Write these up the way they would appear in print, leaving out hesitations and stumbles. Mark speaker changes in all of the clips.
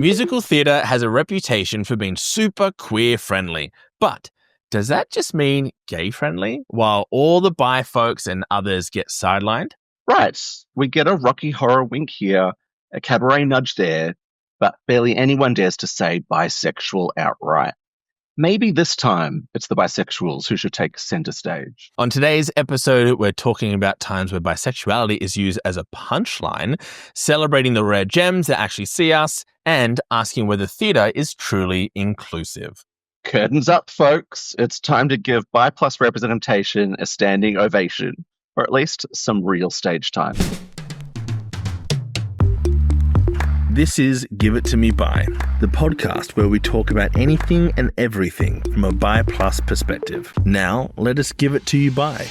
Speaker 1: Musical theatre has a reputation for being super queer friendly, but does that just mean gay friendly, while all the bi folks and others get sidelined?
Speaker 2: Right. We get a Rocky Horror wink here, a Cabaret nudge there, but barely anyone dares to say bisexual outright. Maybe this time it's the bisexuals who should take center stage.
Speaker 1: On today's episode, we're talking about times where bisexuality is used as a punchline, celebrating the rare gems that actually see us, and asking whether theatre is truly inclusive.
Speaker 2: Curtains up, folks. It's time to give bi plus representation a standing ovation, or at least some real stage time.
Speaker 1: This is Give It To Me Bi, the podcast where we talk about anything and everything from a bi plus perspective. Now, let us give it to you bi.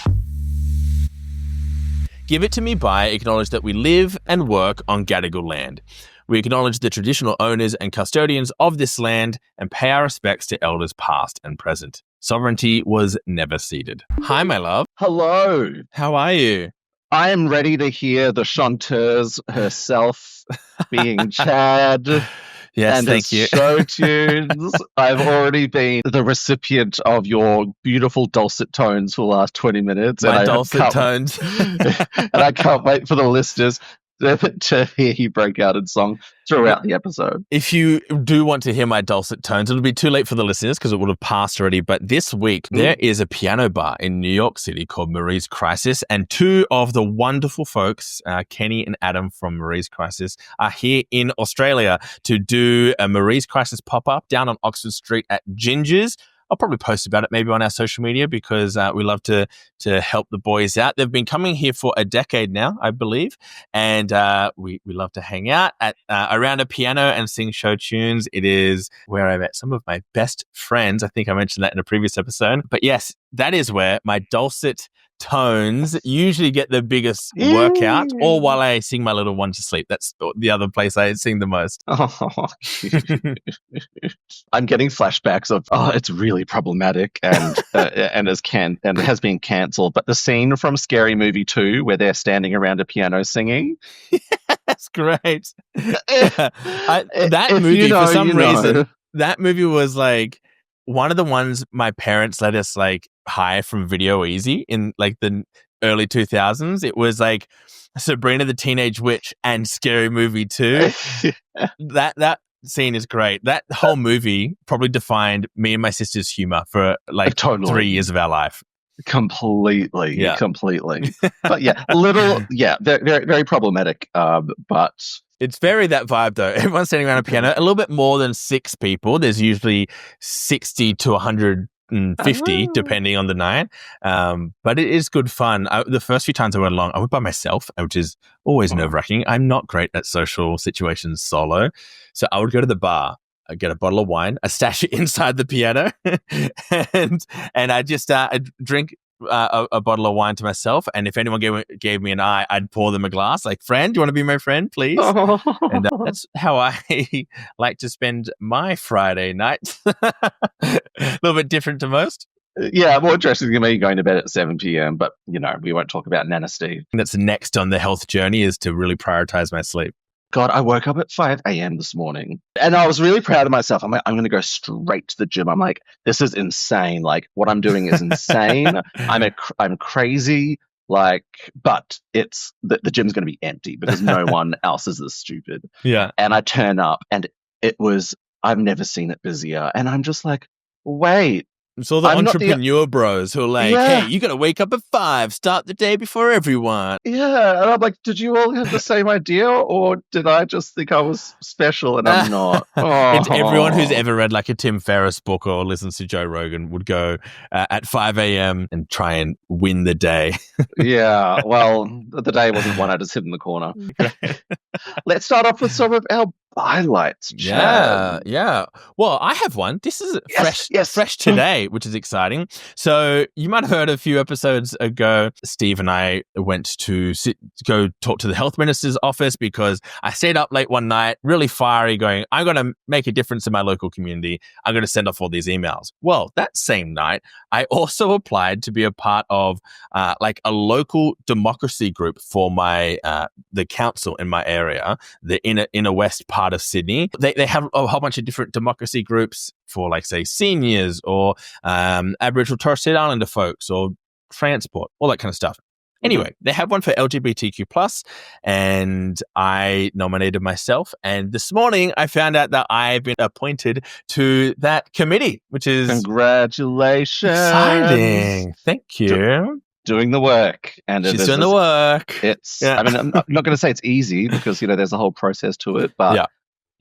Speaker 1: Give It To Me Bi acknowledge that we live and work on Gadigal land. We acknowledge the traditional owners and custodians of this land and pay our respects to elders past and present. Sovereignty was never ceded. Hi, my love.
Speaker 2: Hello.
Speaker 1: How are you?
Speaker 2: I am ready to hear the chanteuse herself being Chad.
Speaker 1: Yes,
Speaker 2: and
Speaker 1: thank you.
Speaker 2: Show tunes. I've already been the recipient of your beautiful dulcet tones for the last 20 minutes.
Speaker 1: My dulcet tones.
Speaker 2: And I can't wait for the listeners to hear you break out in song throughout the episode.
Speaker 1: If you do want to hear my dulcet tones, it'll be too late for the listeners because it would have passed already. But this week, there is a piano bar in New York City called Marie's Crisis. And two of the wonderful folks, Kenny and Adam from Marie's Crisis, are here in Australia to do a Marie's Crisis pop-up down on Oxford Street at Ginger's. I'll probably post about it maybe on our social media because we love to help the boys out. They've been coming here for a decade now, I believe, and we love to hang out at around a piano and sing show tunes. It is where I met some of my best friends. I think I mentioned that in a previous episode. But yes, that is where my dulcet tones usually get the biggest workout, or while I sing my little one to sleep. That's the other place I sing the most.
Speaker 2: Oh, I'm getting flashbacks of it's really problematic and has been cancelled. But the scene from Scary Movie 2 where they're standing around a piano singing.
Speaker 1: That's great. That movie, for some reason, that movie was like one of the ones my parents let us like hire from Video Easy in like the early 2000s. It was like Sabrina the Teenage Witch and Scary Movie 2. That scene is great. That whole movie probably defined me and my sister's humor for like 3 years of our life.
Speaker 2: Completely. But very, very problematic. But
Speaker 1: it's very that vibe though. Everyone's standing around a piano, a little bit more than 6 people. There's usually 60 to 150 depending on the night. But it is good fun. The first few times I went along, I went by myself, which is always nerve-wracking. I'm not great at social situations solo. So I would go to the bar, I'd get a bottle of wine, I stash it inside the piano, and I just I'd drink a bottle of wine to myself. And if anyone gave me an eye, I'd pour them a glass. Like, friend, do you want to be my friend, please? And that's how I like to spend my Friday nights. A little bit different to most.
Speaker 2: Yeah, more interesting than me going to bed at 7 p.m. But, we won't talk about Nana Steve.
Speaker 1: That's next on the health journey, is to really prioritize my sleep.
Speaker 2: God, I woke up at 5 a.m. this morning and I was really proud of myself. I'm like, I'm going to go straight to the gym. I'm like, this is insane. Like, what I'm doing is insane. I'm crazy. Like, but it's the gym's going to be empty because no one else is this stupid.
Speaker 1: Yeah.
Speaker 2: And I turn up and I've never seen it busier. And I'm just like, wait.
Speaker 1: It's all the entrepreneur bros who are like, hey, you got to wake up at 5, start the day before everyone.
Speaker 2: Yeah. And I'm like, did you all have the same idea or did I just think I was special and I'm not?
Speaker 1: It's everyone who's ever read like a Tim Ferriss book or listens to Joe Rogan would go at 5 a.m. and try and win the day.
Speaker 2: Yeah. Well, the day wasn't one. I just hid in the corner. Let's start off with some of our highlights.
Speaker 1: Yeah. Well, I have one. This is fresh today, which is exciting. So you might have heard a few episodes ago, Steve and I went to go talk to the health minister's office because I stayed up late one night, really fiery, going, I'm going to make a difference in my local community. I'm going to send off all these emails. Well, that same night, I also applied to be a part of like a local democracy group for my the council in my area, the inner west part part of Sydney. They have a whole bunch of different democracy groups for, like, say, seniors or Aboriginal Torres Strait Islander folks or transport, all that kind of stuff. Anyway, they have one for LGBTQ+, and I nominated myself. And this morning, I found out that I've been appointed to that committee, which is
Speaker 2: congratulations.
Speaker 1: Exciting. Thank you.
Speaker 2: Doing the work. And
Speaker 1: she's doing the work.
Speaker 2: I mean, I'm not going to say it's easy because, there's a whole process to it, but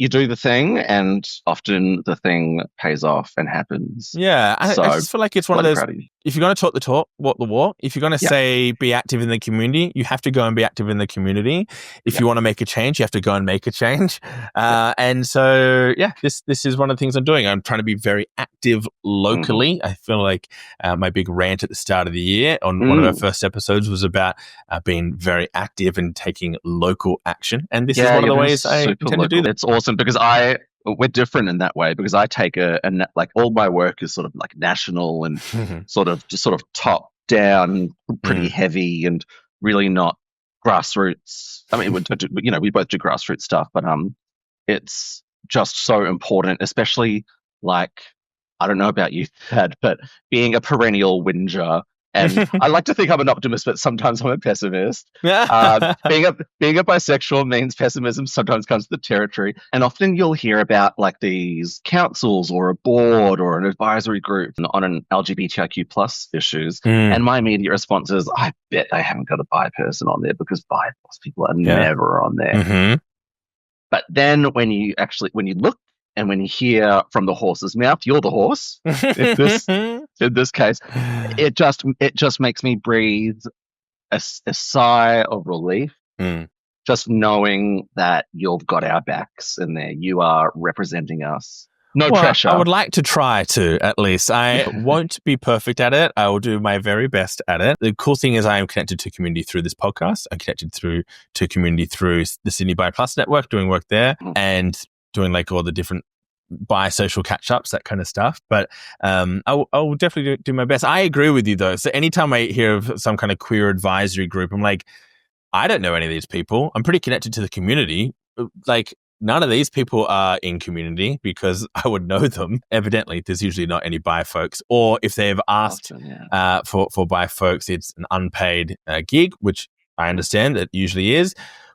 Speaker 2: you do the thing, and often the thing pays off and happens.
Speaker 1: Yeah, I just feel like it's one of those, if you're going to talk the talk, walk the walk. If you're going to say be active in the community, you have to go and be active in the community. If you want to make a change, you have to go and make a change. And so, this is one of the things I'm doing. I'm trying to be very active locally. I feel like my big rant at the start of the year on one of our first episodes was about being very active and taking local action. And this is one of the ways I intend to do that.
Speaker 2: It's awesome because we're different in that way, because I take like all my work is sort of like national and sort of top down, pretty heavy, and really not grassroots. I mean, we both do grassroots stuff, but it's just so important, especially like, I don't know about you, Thad, but being a perennial whinger. And I like to think I'm an optimist, but sometimes I'm a pessimist. Being a bisexual means pessimism sometimes comes to the territory. And often you'll hear about like these councils or a board or an advisory group on an LGBTQ plus issues. And my immediate response is, I bet they haven't got a bi person on there, because bi plus people are never on there. But then when you look, and when you hear from the horse's mouth, you're the horse. In this case, it just makes me breathe a sigh of relief, just knowing that you've got our backs in there. You are representing us. No pressure.
Speaker 1: I would like to try to, at least. I won't be perfect at it. I will do my very best at it. The cool thing is I am connected to community through this podcast. I'm connected to community through the Sydney Bi Plus Network, doing work there, and doing like all the different bi-social catch-ups, that kind of stuff. But I will definitely do my best. I agree with you, though. So anytime I hear of some kind of queer advisory group, I'm like, I don't know any of these people. I'm pretty connected to the community. Like, none of these people are in community because I would know them. Evidently, there's usually not any bi folks. Or if they've asked for bi folks, it's an unpaid gig, which I understand that usually is.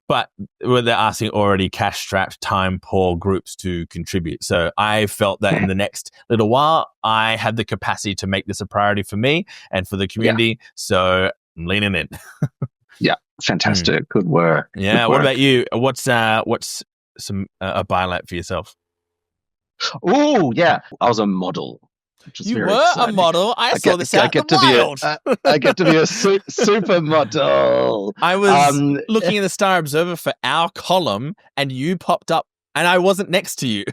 Speaker 1: But they're asking already cash-strapped, time-poor groups to contribute. So I felt that in the next little while, I had the capacity to make this a priority for me and for the community. So I'm leaning in.
Speaker 2: Fantastic. Good work.
Speaker 1: Yeah.
Speaker 2: Good work.
Speaker 1: What about you? What's some a bylight for yourself?
Speaker 2: Oh, yeah. I was a model.
Speaker 1: You were exciting. A model. I saw this out in the wild.
Speaker 2: I get to be a supermodel.
Speaker 1: I was looking in the Star Observer for our column, and you popped up, and I wasn't next to you.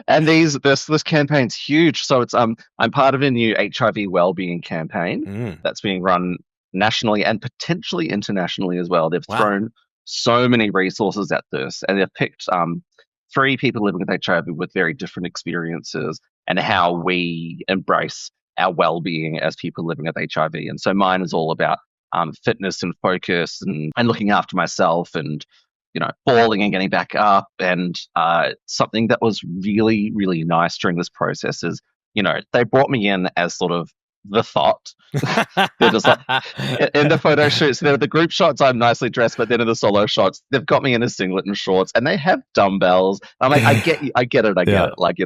Speaker 2: And this campaign's huge. So it's I'm part of a new HIV wellbeing campaign that's being run nationally and potentially internationally as well. They've thrown so many resources at this, and they've picked 3 people living with HIV with very different experiences and how we embrace our well-being as people living with HIV. And so mine is all about fitness and focus and looking after myself and, falling and getting back up. And something that was really, really nice during this process is, they brought me in as sort of the thought. They're just like, in the photo shoots, the group shots, I'm nicely dressed, but then in the solo shots, they've got me in a singlet and shorts, and they have dumbbells. I'm like, I get it. Like,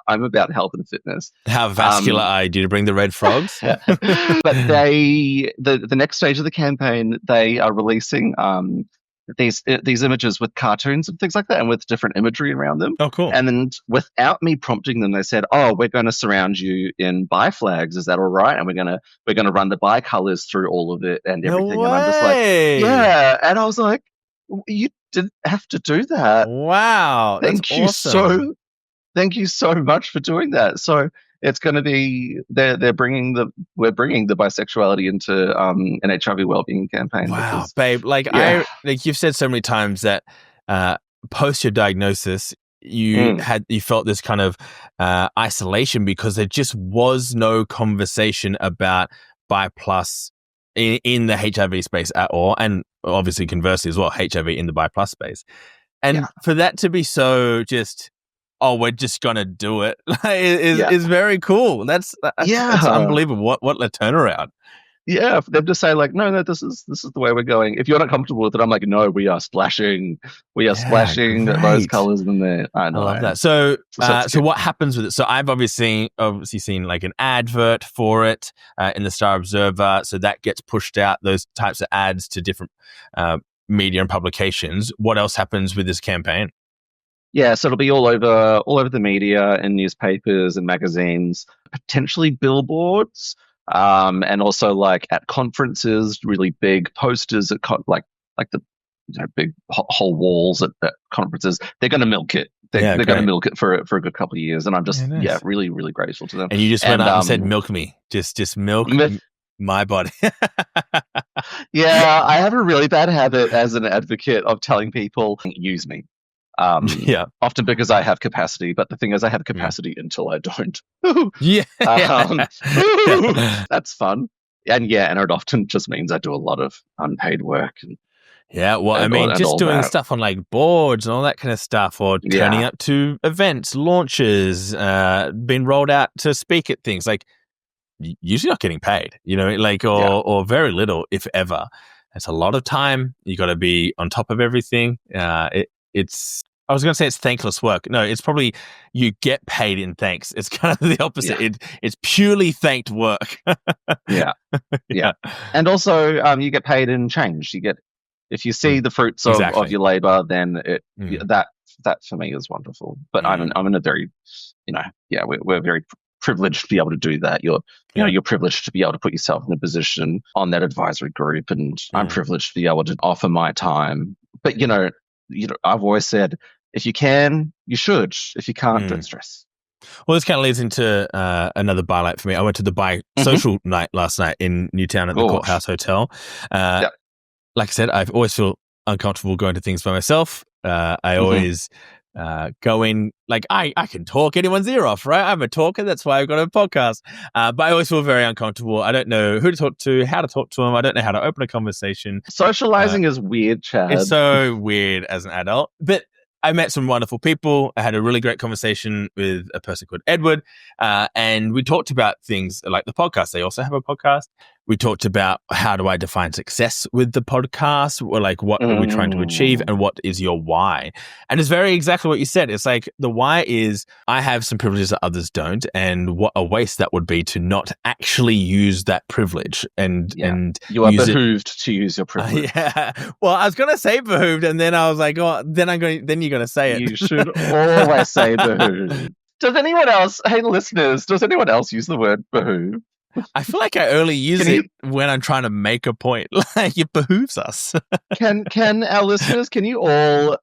Speaker 2: I'm about health and fitness.
Speaker 1: How vascular are you? Do you bring the red frogs?
Speaker 2: But the next stage of the campaign, they are releasing these images with cartoons and things like that, and with different imagery around them.
Speaker 1: Oh, cool.
Speaker 2: And then without me prompting them, they said, "Oh, we're going to surround you in bi flags. Is that all right? And we're going to run the bi colors through all of it and everything."
Speaker 1: No way.
Speaker 2: And I'm just like, yeah. And I was like, you didn't have to do that.
Speaker 1: Wow.
Speaker 2: Thank you
Speaker 1: awesome.
Speaker 2: Thank you so much for doing that. So it's going to be we're bringing the bisexuality into an HIV wellbeing campaign.
Speaker 1: Wow, babe! Like you've said so many times that post your diagnosis, you felt this kind of isolation because there just was no conversation about bi plus in the HIV space at all, and obviously conversely as well, HIV in the bi plus space. And for that to be so just, oh, we're just gonna do it, is very cool. That's unbelievable. What a turnaround.
Speaker 2: Yeah, for them to say like, no, this is the way we're going. If you're not comfortable with it, I'm like, no, we are splashing those colors in there. I
Speaker 1: love that. So what happens with it? So I've obviously seen like an advert for it in the Star Observer. So that gets pushed out, those types of ads to different media and publications. What else happens with this campaign?
Speaker 2: Yeah, so it'll be all over the media and newspapers and magazines, potentially billboards. And also like at conferences, really big posters at like the big whole walls at conferences. They're going to milk it. They're going to milk it for a good couple of years, and I'm just really really grateful to them.
Speaker 1: And you just went up and said, "Milk me, just milk my body."
Speaker 2: Yeah, I have a really bad habit as an advocate of telling people, "Use me." Often because I have capacity, but the thing is I have capacity until I don't. That's fun. And it often just means I do a lot of unpaid work.
Speaker 1: Just doing stuff on like boards and all that kind of stuff, or turning up to events, launches, being rolled out to speak at things, like usually not getting paid, or very little, if ever. It's a lot of time. You got to be on top of everything. I was going to say it's thankless work. No, it's probably you get paid in thanks. It's kind of the opposite. Yeah. It's purely thanked work.
Speaker 2: Yeah. And also, you get paid in change. If you see the fruits of your labor, then that for me is wonderful. But I'm in a very, we're very privileged to be able to do that. You're privileged to be able to put yourself in a position on that advisory group, and I'm privileged to be able to offer my time. But I've always said, if you can, you should. If you can't, don't stress.
Speaker 1: Well, this kind of leads into another bylight for me. I went to the bisexual night last night in Newtown at the Courthouse Hotel. Like I said, I always feel uncomfortable going to things by myself. I always go in, like, I can talk anyone's ear off, right? I'm a talker. That's why I've got a podcast. But I always feel very uncomfortable. I don't know who to talk to, how to talk to them. I don't know how to open a conversation.
Speaker 2: Socializing is weird, Chad.
Speaker 1: It's so weird as an adult. But I met some wonderful people. I had a really great conversation with a person called Edward. And we talked about things like the podcast. They also have a podcast. We talked about how do I define success with the podcast, or like what are we trying to achieve, and what is your why? And it's very exactly what you said. It's like the why is I have some privileges that others don't, and what a waste that would be to not actually use that privilege. And
Speaker 2: you are behooved to use your privilege.
Speaker 1: Well, I was going to say behooved, and then I was like, oh, then you're going to say it.
Speaker 2: You should always say behooved. Does anyone else, hey listeners, use the word behoove?
Speaker 1: I feel like I only use it when I'm trying to make a point. Like, it behooves us.
Speaker 2: Can our listeners, can you all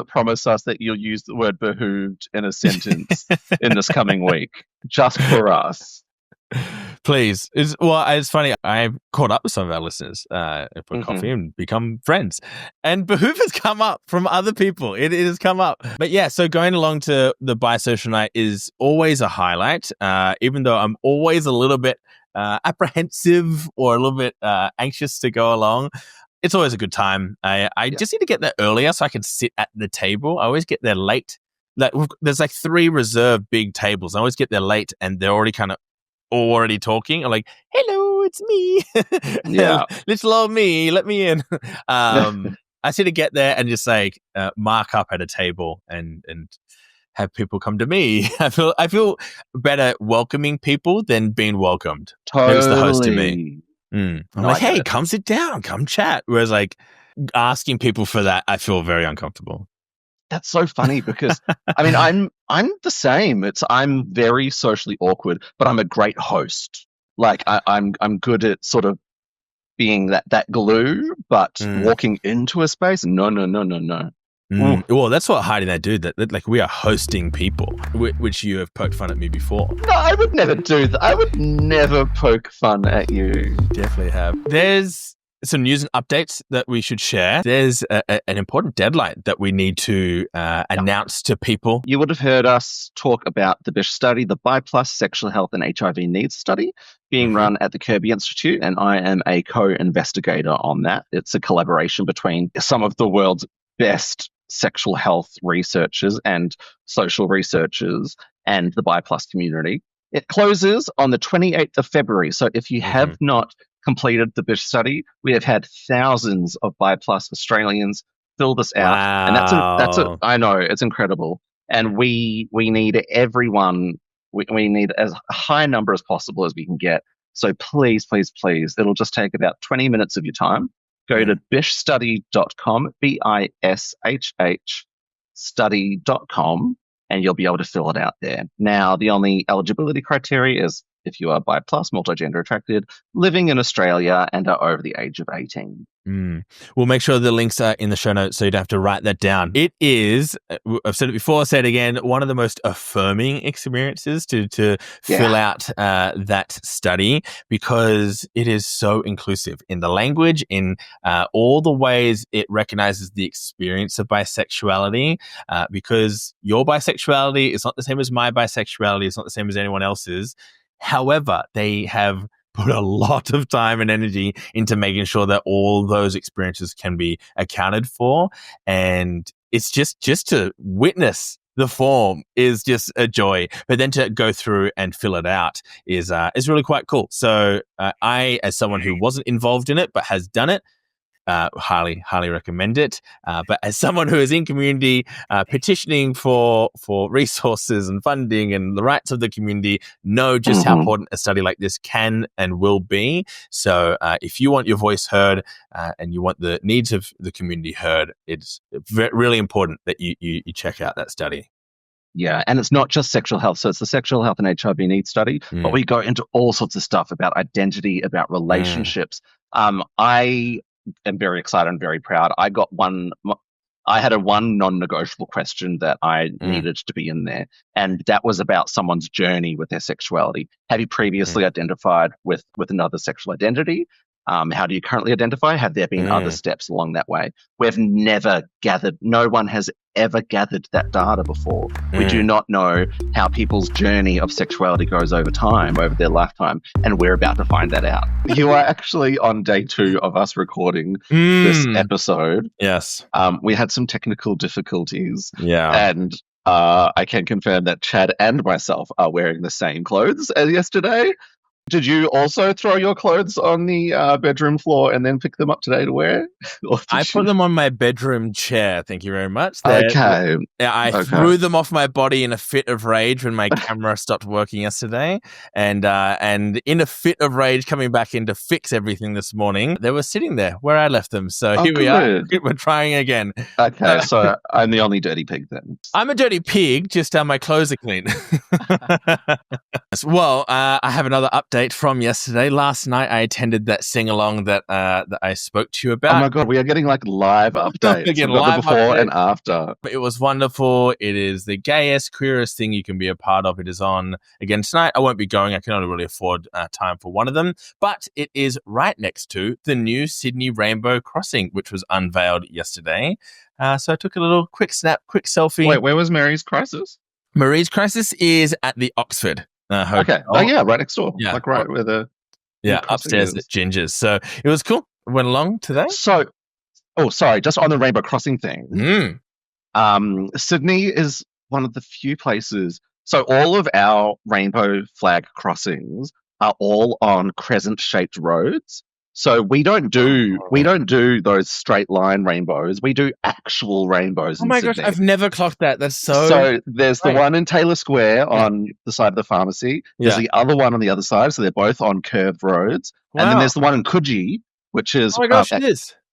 Speaker 2: promise us that you'll use the word behooved in a sentence in this coming week, just for us?
Speaker 1: Please. It's funny. I've caught up with some of our listeners for coffee and become friends. And behoove has come up from other people. It has come up. But yeah, so going along to the bisexual night is always a highlight, even though I'm always a little bit apprehensive or a little bit anxious to go along. It's always a good time. I just need to get there earlier so I can sit at the table. I always get there late. There's like 3 reserved big tables. I always get there late and they're already talking. I'm like, hello, it's me. Little old me, let me in. I see to get there and just like mark up at a table and have people come to me. I feel better welcoming people than being welcomed.
Speaker 2: Totally.
Speaker 1: It was the host to me. I'm like, hey, come sit down, come chat. Whereas like asking people for that, I feel very uncomfortable.
Speaker 2: That's so funny because I mean I'm the same. I'm very socially awkward, but I'm a great host. Like I'm good at sort of being that glue, but walking into a space, no.
Speaker 1: Well, that's what Heidi and I do. That like we are hosting people, which you have poked fun at me before.
Speaker 2: No, I would never do that. I would never poke fun at you.
Speaker 1: You definitely have. There's some news and updates that we should share. There's an important deadline that we need to announce to people.
Speaker 2: You would have heard us talk about the BISH study, the Bi Plus Sexual Health and HIV Needs study, being run at the Kirby Institute, and I am a co-investigator on that. It's a collaboration between some of the world's best sexual health researchers and social researchers and the Bi Plus community. It closes on the 28th of February. So if you have not completed the BISH study, we have had thousands of Bi Plus Australians fill this out.
Speaker 1: Wow.
Speaker 2: And I know, it's incredible. And we need everyone, we need as high a number as possible as we can get. So please, please, please, it'll just take about 20 minutes of your time. Go to bishstudy.com, BISHH study.com, and you'll be able to fill it out there. Now, the only eligibility criteria is if you are bi plus, multigender attracted, living in Australia, and are over the age of 18.
Speaker 1: We'll make sure the links are in the show notes so you don't have to write that down. It is, I've said it before, I'll say it again, one of the most affirming experiences to fill out that study, because it is so inclusive in the language, in all the ways it recognizes the experience of bisexuality, because your bisexuality is not the same as my bisexuality, it's not the same as anyone else's. However, they have put a lot of time and energy into making sure that all those experiences can be accounted for. And it's just to witness the form is just a joy. But then to go through and fill it out is really quite cool. So I, as someone who wasn't involved in it but has done it, highly recommend it. But as someone who is in community, petitioning for resources and funding and the rights of the community, know just how important a study like this can and will be. So if you want your voice heard and you want the needs of the community heard, it's really important that you check out that study.
Speaker 2: Yeah, and it's not just sexual health. So it's the sexual health and HIV needs study, but we go into all sorts of stuff about identity, about relationships. I am very excited and very proud. I had a one non-negotiable question that I needed to be in there, and that was about someone's journey with their sexuality. Have you previously identified with another sexual identity? How do you currently identify? Have there been other steps along that way? We've never gathered, no one has ever gathered that data before. We do not know how people's journey of sexuality goes over time, over their lifetime, and we're about to find that out. You are actually on day 2 of us recording this episode.
Speaker 1: Yes.
Speaker 2: We had some technical difficulties.
Speaker 1: Yeah.
Speaker 2: And I can confirm that Chad and myself are wearing the same clothes as yesterday. Did you also throw your clothes on the bedroom floor and then pick them up today to wear?
Speaker 1: I put them on my bedroom chair. Thank you very much.
Speaker 2: Okay.
Speaker 1: I threw them off my body in a fit of rage when my camera stopped working yesterday. And in a fit of rage coming back in to fix everything this morning, they were sitting there where I left them. So here we are. We're trying again.
Speaker 2: Okay, so I'm the only dirty pig then.
Speaker 1: I'm a dirty pig, just my clothes are clean. Well, I have another update from yesterday. Last night, I attended that sing-along that I spoke to you about.
Speaker 2: Oh my God, we are getting like live updates. Before and after.
Speaker 1: It was wonderful. It is the gayest, queerest thing you can be a part of. It is on again tonight. I won't be going. I can only really afford time for one of them. But it is right next to the new Sydney Rainbow Crossing, which was unveiled yesterday. So I took a little quick snap, quick selfie.
Speaker 2: Wait, where was Mary's Crisis?
Speaker 1: Mary's Crisis is at the Oxford.
Speaker 2: Okay. Oh yeah, right next door.
Speaker 1: Yeah.
Speaker 2: Like right where the
Speaker 1: upstairs at Ginger's. So it was cool. Went along today.
Speaker 2: So, just on the Rainbow Crossing thing. Sydney is one of the few places. So all of our rainbow flag crossings are all on crescent-shaped roads. So we don't do those straight line rainbows. We do actual rainbows.
Speaker 1: Oh my gosh, I've never clocked that. That's so.
Speaker 2: So there's the one in Taylor Square on the side of the pharmacy. There's the other one on the other side. So they're both on curved roads. Wow. And then there's the one in Coogee, which is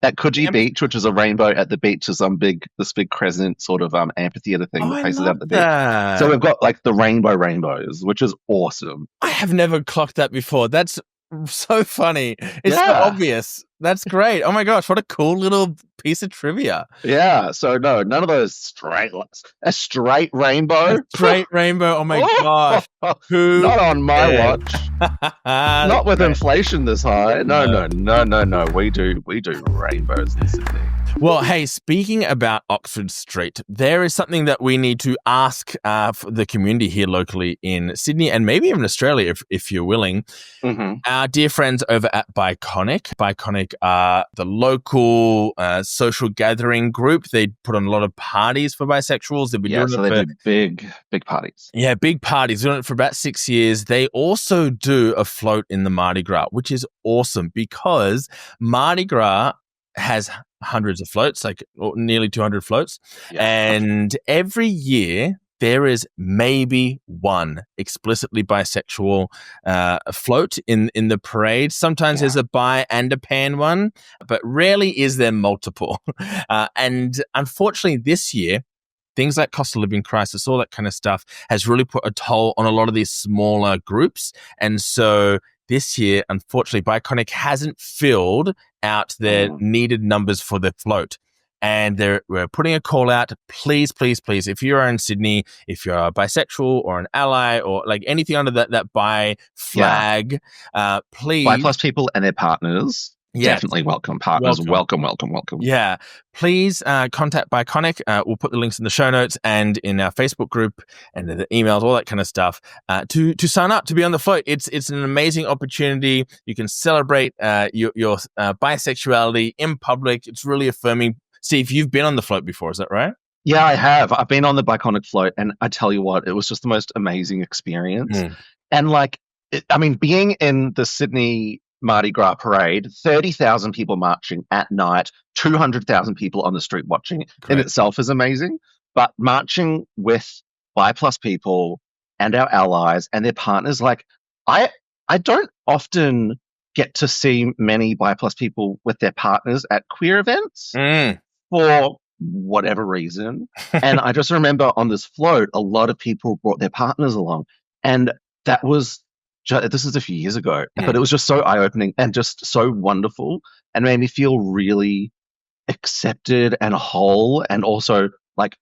Speaker 2: at Coogee Beach, which is a rainbow at the beach. Is this big crescent sort of amphitheater thing that faces out the beach. So we've got like the rainbows, which is awesome.
Speaker 1: I have never clocked that before. That's so funny. It's so obvious. That's great. Oh my gosh, what a cool little piece of trivia.
Speaker 2: Yeah, so no, none of those a straight rainbow.
Speaker 1: Straight rainbow. Oh my gosh.
Speaker 2: Not on my watch. Not with inflation this high. No. We do rainbows in Sydney.
Speaker 1: Well, hey, speaking about Oxford Street, there is something that we need to ask for the community here locally in Sydney and maybe even Australia if you're willing.
Speaker 2: Mm-hmm.
Speaker 1: Our dear friends over at Biconic. Biconic are the local social gathering group. They put on a lot of parties for bisexuals. They've been doing
Speaker 2: So
Speaker 1: it
Speaker 2: they
Speaker 1: for
Speaker 2: do big parties.
Speaker 1: Yeah, big parties. Doing it for about 6 years. They also do a float in the Mardi Gras, which is awesome because Mardi Gras has hundreds of floats, like nearly 200 floats.
Speaker 2: Yeah.
Speaker 1: And every year there is maybe one explicitly bisexual float in the parade. Sometimes there's a bi and a pan one, but rarely is there multiple. And unfortunately this year, things like cost of living crisis, all that kind of stuff has really put a toll on a lot of these smaller groups. And so this year, unfortunately, Biconic hasn't filled out their needed numbers for the float. And we're putting a call out. Please, please, please, if you're in Sydney, if you're a bisexual or an ally or like anything under that bi flag, please.
Speaker 2: Bi plus people and their partners. Yes. Definitely welcome. Partners, welcome.
Speaker 1: Yeah. Please contact Biconic. We'll put the links in the show notes and in our Facebook group and in the emails, all that kind of stuff, to sign up to be on the float. It's an amazing opportunity. You can celebrate your bisexuality in public. It's really affirming. Steve, you've been on the float before, is that right?
Speaker 2: Yeah, I have. I've been on the Biconic float, and I tell you what, it was just the most amazing experience. And being in the Sydney Mardi Gras parade, 30,000 people marching at night, 200,000 people on the street watching in itself is amazing. But marching with bi plus people and our allies and their partners, I don't often get to see many bi plus people with their partners at queer events for whatever reason. And I just remember on this float, a lot of people brought their partners along, and that was. This is a few years ago, but it was just so eye-opening and just so wonderful and made me feel really accepted and whole and also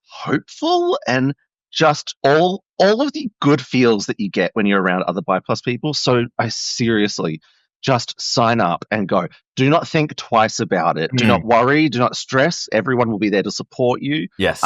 Speaker 2: hopeful and just all of the good feels that you get when you're around other bi plus people. So I seriously just sign up and go. Do not think twice about it. Do not worry. Do not stress. Everyone will be there to support you.
Speaker 1: Yes.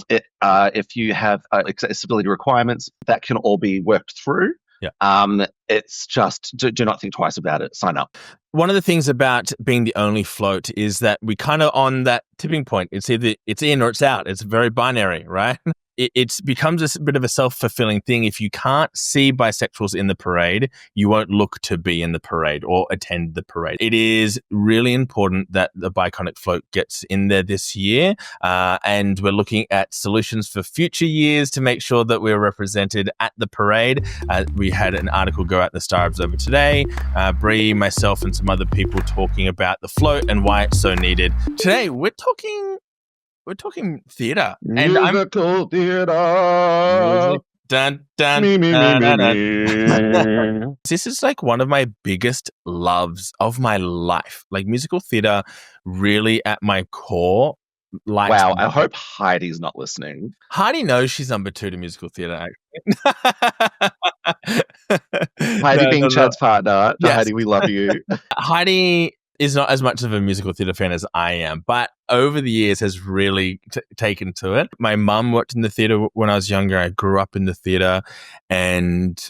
Speaker 2: If you have accessibility requirements, that can all be worked through.
Speaker 1: Yeah.
Speaker 2: It's just do not think twice about it. Sign up.
Speaker 1: One of the things about being the only float is that we kind of on that tipping point. It's either it's in or it's out. It's very binary, right? It becomes a bit of a self-fulfilling thing. If you can't see bisexuals in the parade, you won't look to be in the parade or attend the parade. It is really important that the Biconic float gets in there this year, and we're looking at solutions for future years to make sure that we're represented at the parade. We had an article go out in the Star Observer today. Bree, myself, and some other people talking about the float and why it's so needed. Today, we're talking theatre.
Speaker 2: Musical theatre.
Speaker 1: Dun, dun, This is one of my biggest loves of my life. Musical theatre really at my core.
Speaker 2: Wow, I hope Heidi's not listening.
Speaker 1: Heidi knows she's number 2 to musical theatre, actually.
Speaker 2: Heidi being Chad's partner. Yes. Heidi, we love you.
Speaker 1: Heidi is not as much of a musical theatre fan as I am, but over the years has really taken to it. My mum worked in the theatre when I was younger. I grew up in the theatre, and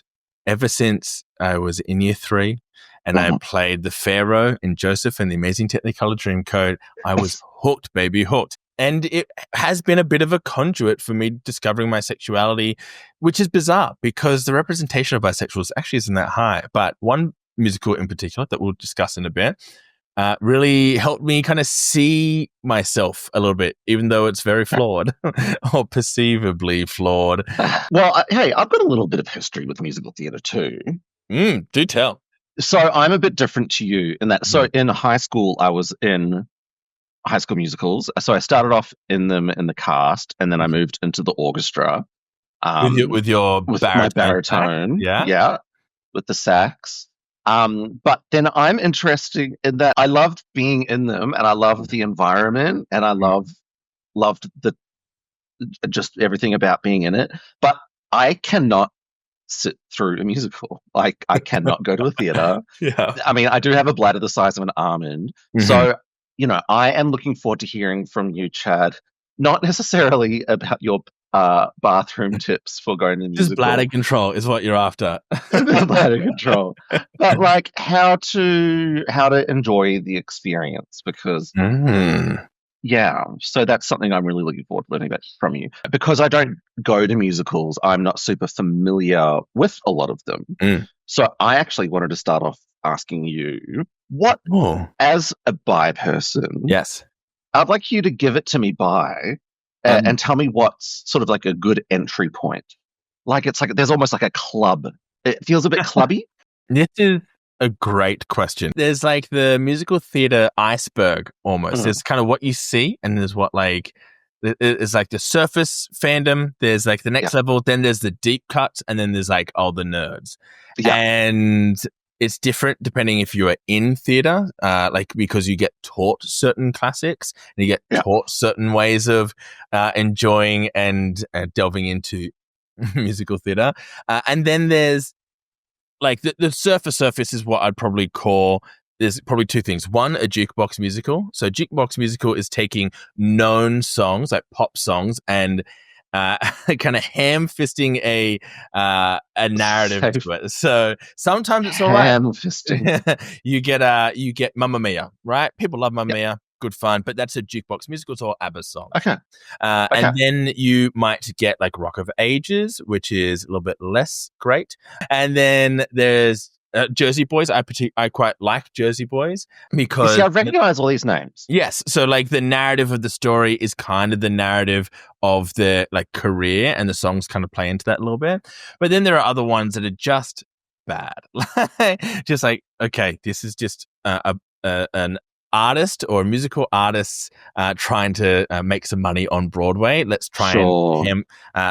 Speaker 1: ever since I was in year 3 and I played the Pharaoh in Joseph and the Amazing Technicolor Dreamcoat, I was hooked, baby, hooked. And it has been a bit of a conduit for me discovering my sexuality, which is bizarre because the representation of bisexuals actually isn't that high. But one musical in particular that we'll discuss in a bit really helped me kind of see myself a little bit, even though it's very flawed or perceivably flawed.
Speaker 2: Well, hey, I've got a little bit of history with musical theatre too.
Speaker 1: Do tell.
Speaker 2: So I'm a bit different to you in that. So in high school, I was in High School Musicals. So I started off in them in the cast, and then I moved into the orchestra.
Speaker 1: With
Speaker 2: my baritone. Yeah. With the sax. But then I'm interested in that I loved being in them, and I loved the environment, and I loved the just everything about being in it. But I cannot sit through a musical. I cannot go to a theater.
Speaker 1: Yeah.
Speaker 2: I mean, I do have a bladder the size of an almond. So I am looking forward to hearing from you, Chad. Not necessarily about your bathroom tips for going to
Speaker 1: Just bladder
Speaker 2: musical,
Speaker 1: control is what you're after.
Speaker 2: bladder control, but like how to enjoy the experience because
Speaker 1: Mm.
Speaker 2: yeah. So that's something I'm really looking forward to learning about from you because I don't go to musicals. I'm not super familiar with a lot of them.
Speaker 1: Mm.
Speaker 2: So I actually wanted to start off asking you what,
Speaker 1: Oh,
Speaker 2: as a bi person,
Speaker 1: yes.
Speaker 2: I'd like you to give it to me bi
Speaker 1: Um,
Speaker 2: and tell me what's sort of like a good entry point. Like it's like there's almost like a club. It feels a bit clubby.
Speaker 1: this is a great question. There's like the musical theater iceberg almost.
Speaker 2: Mm,
Speaker 1: There's kind of what you see, and there's what like it's like the surface fandom. There's like the
Speaker 2: yeah.
Speaker 1: next level. Then there's the deep cuts, and then there's like all the nerds.
Speaker 2: Yeah.
Speaker 1: And it's different depending if you are in theater, like because you get taught certain classics and you get
Speaker 2: Yeah.
Speaker 1: taught certain ways of enjoying and delving into musical theater. And then there's like the surface is what I'd probably call. There's probably two things. One, a jukebox musical. So jukebox musical is taking known songs like pop songs and kind of ham fisting a narrative
Speaker 2: Safe
Speaker 1: to it. So sometimes it's all right.
Speaker 2: ham fisting.
Speaker 1: You get Mamma Mia, right? People love Mamma
Speaker 2: Yeah.
Speaker 1: Mia, good fun, but that's a jukebox musical. It's all ABBA songs.
Speaker 2: Okay. Okay.
Speaker 1: And then you might get like Rock of Ages, which is a little bit less great. And then there's Jersey Boys. I quite like Jersey Boys
Speaker 2: You
Speaker 1: because
Speaker 2: see, I recognize all these names.
Speaker 1: yes, so like the narrative of the story is kind of the narrative of the like career, and the songs kind of play into that a little bit. But then there are other ones that are just bad, just like okay, this is just an artist or a musical artist trying to make some money on Broadway. Let's try
Speaker 2: Sure.
Speaker 1: and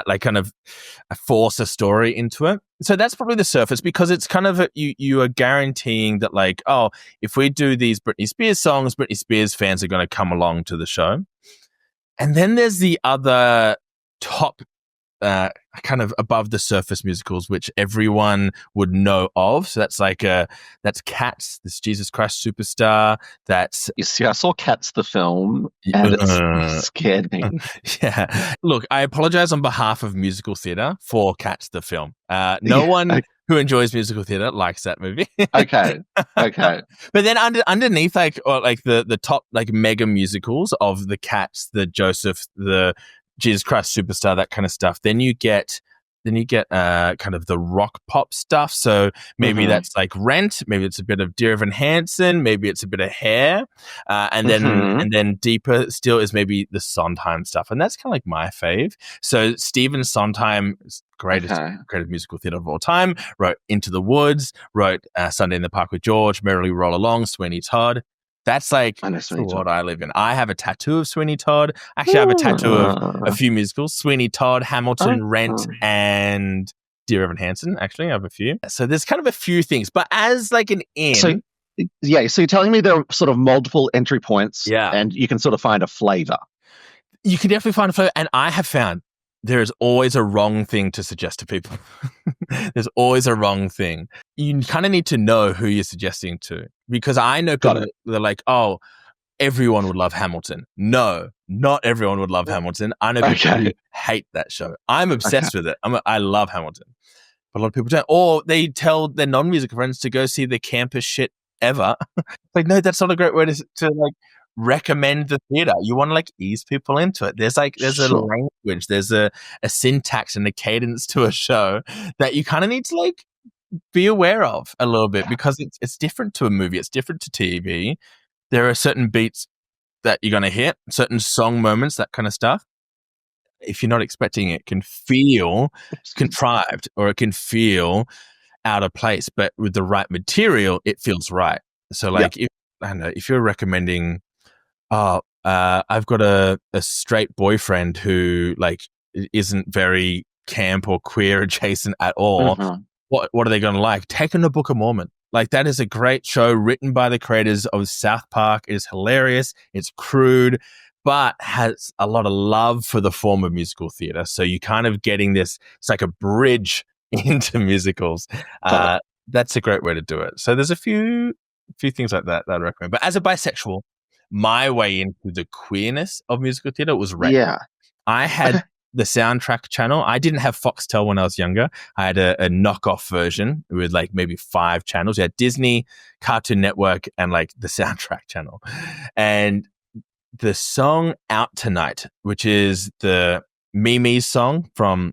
Speaker 1: like kind of force a story into it. So that's probably the surface because it's kind of you are guaranteeing that like, oh, if we do these Britney Spears songs, Britney Spears fans are going to come along to the show. And then there's the other top kind of above the surface musicals, which everyone would know of. So that's like that's Cats, this Jesus Christ Superstar. That's
Speaker 2: You see, I saw Cats the film and it scared me.
Speaker 1: yeah. Look, I apologize on behalf of musical theater for Cats the film. No one who enjoys musical theater likes that movie.
Speaker 2: Okay. Okay.
Speaker 1: But then underneath like or like the top like mega musicals of the Cats, the Joseph, the Jesus Christ Superstar, that kind of stuff. Then you get kind of the rock pop stuff. So maybe that's like Rent, maybe it's a bit of Dear Evan Hansen, maybe it's a bit of Hair, and then deeper still is maybe the Sondheim stuff, and that's kind of like my fave. So Stephen Sondheim, greatest musical theater of all time, wrote Into the Woods, wrote Sunday in the Park with George, Merrily Roll Along, Sweeney Todd. That's like what I live in. I have a tattoo of Sweeney Todd. Actually, I have a tattoo of a few musicals: Sweeney Todd, Hamilton, Rent, and Dear Evan Hansen. Actually, I have a few. So there's kind of a few things. But as like an in,
Speaker 2: so you're telling me there are sort of multiple entry points, and you can sort of find a flavor.
Speaker 1: You can definitely find a flavor, and I have found there is always a wrong thing to suggest to people. There's always a wrong thing. You kind of need to know who you're suggesting to, because I know people that are like, oh, everyone would love Hamilton. No, not everyone would love Hamilton. I know people who hate that show. I'm obsessed with it. I love Hamilton. But a lot of people don't. Or they tell their non-musical friends to go see the campus shit ever. Like, no, that's not a great way to like recommend the theater. You want to like ease people into it. There's a language, there's a syntax and a cadence to a show that you kind of need to like be aware of a little bit, because it's different to a movie, it's different to TV. There are certain beats that you're going to hit, certain song moments, that kind of stuff. If you're not expecting it, can feel contrived or it can feel out of place, but with the right material, it feels right. So like, if, I don't know, if you're recommending, I've got a straight boyfriend who like isn't very camp or queer adjacent at all. What are they going to like? Take in the Book of Mormon. Like, that is a great show written by the creators of South Park. It is hilarious. It's crude, but has a lot of love for the form of musical theater. So you're kind of getting this, it's like a bridge into musicals. That's a great way to do it. So there's a few things like that I'd recommend. But as a bisexual, my way into the queerness of musical theatre was Rent.
Speaker 2: Yeah.
Speaker 1: I had the soundtrack channel. I didn't have Foxtel when I was younger. I had a knockoff version with like maybe 5 channels. You had Disney, Cartoon Network, and like the soundtrack channel. And the song Out Tonight, which is the Mimi's song from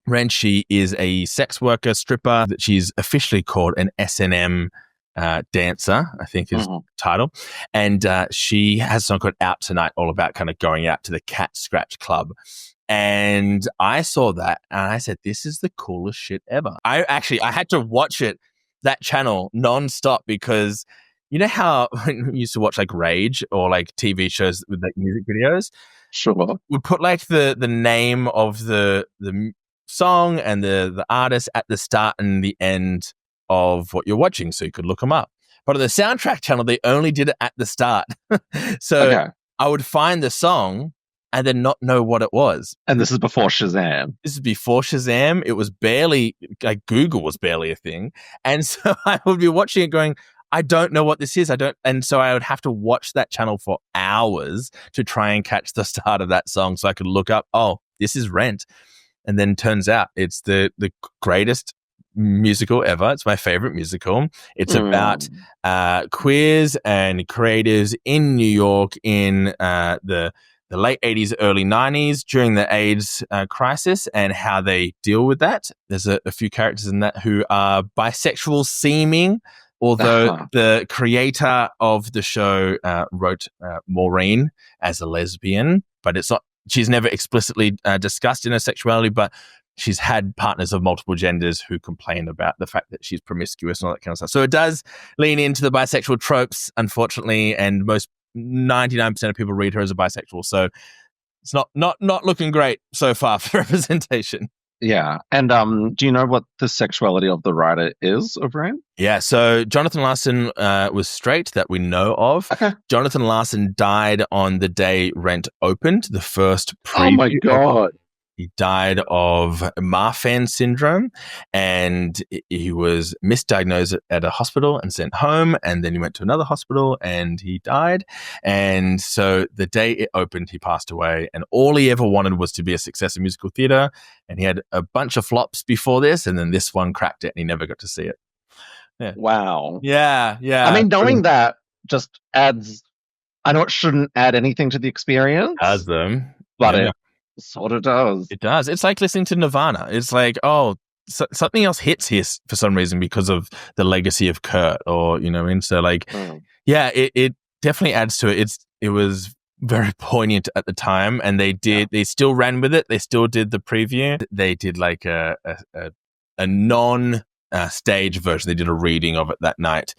Speaker 1: Rent, she is a sex worker, stripper. That she's officially called an S&M dancer, I think is the title. And she has a song called Out Tonight, all about kind of going out to the Cat Scratch Club. And I saw that and I said, this is the coolest shit ever. I had to watch that channel nonstop, because you know how when we used to watch like Rage or like TV shows with like music videos?
Speaker 2: Sure.
Speaker 1: We put like the name of the song and the artist at the start and the end of what you're watching, so you could look them up. But on the soundtrack channel, they only did it at the start. So I would find the song and then not know what it was.
Speaker 2: And this is before Shazam.
Speaker 1: This is before Shazam. It was barely, like Google was barely a thing. And so I would be watching it going, I don't know what this is. And so I would have to watch that channel for hours to try and catch the start of that song so I could look up, oh, this is Rent. And then turns out it's the greatest musical ever. It's my favorite musical. It's about queers and creatives in New York in the late 80s, early 90s during the AIDS crisis and how they deal with that. There's a few characters in that who are bisexual seeming, although the creator of the show wrote Maureen as a lesbian, but she's never explicitly discussed in her sexuality, but she's had partners of multiple genders who complain about the fact that she's promiscuous and all that kind of stuff. So it does lean into the bisexual tropes, unfortunately, and 99% of people read her as a bisexual. So it's not looking great so far for representation.
Speaker 2: Yeah. And do you know what the sexuality of the writer is of Rent?
Speaker 1: Yeah. So Jonathan Larson was straight that we know of.
Speaker 2: Okay.
Speaker 1: Jonathan Larson died on the day Rent opened, the first preview.
Speaker 2: Oh my God.
Speaker 1: He died of Marfan syndrome, and he was misdiagnosed at a hospital and sent home, and then he went to another hospital and he died. And so the day it opened, he passed away, and all he ever wanted was to be a success in musical theatre, and he had a bunch of flops before this, and then this one cracked it and he never got to see it. Yeah.
Speaker 2: Wow.
Speaker 1: Yeah.
Speaker 2: I mean, knowing that just adds, I know it shouldn't add anything to the experience.
Speaker 1: It does them.
Speaker 2: But it sort of does.
Speaker 1: It does. It's like listening to Nirvana. It's like, something else hits here for some reason because of the legacy of Kurt, or, and so like, it definitely adds to it. It was very poignant at the time, and they still ran with it. They still did the preview. They did like a non stage version. They did a reading of it that night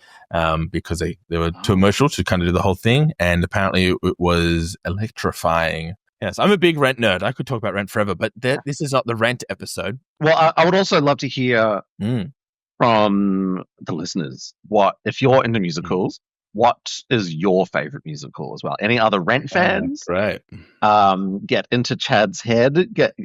Speaker 1: because they were too emotional to kind of do the whole thing, and apparently it was electrifying. Yes, I'm a big Rent nerd. I could talk about Rent forever, but this is not the Rent episode.
Speaker 2: Well, I would also love to hear from the listeners, if you're into musicals, what is your favorite musical as well? Any other Rent fans?
Speaker 1: Right.
Speaker 2: Get into Chad's head. Join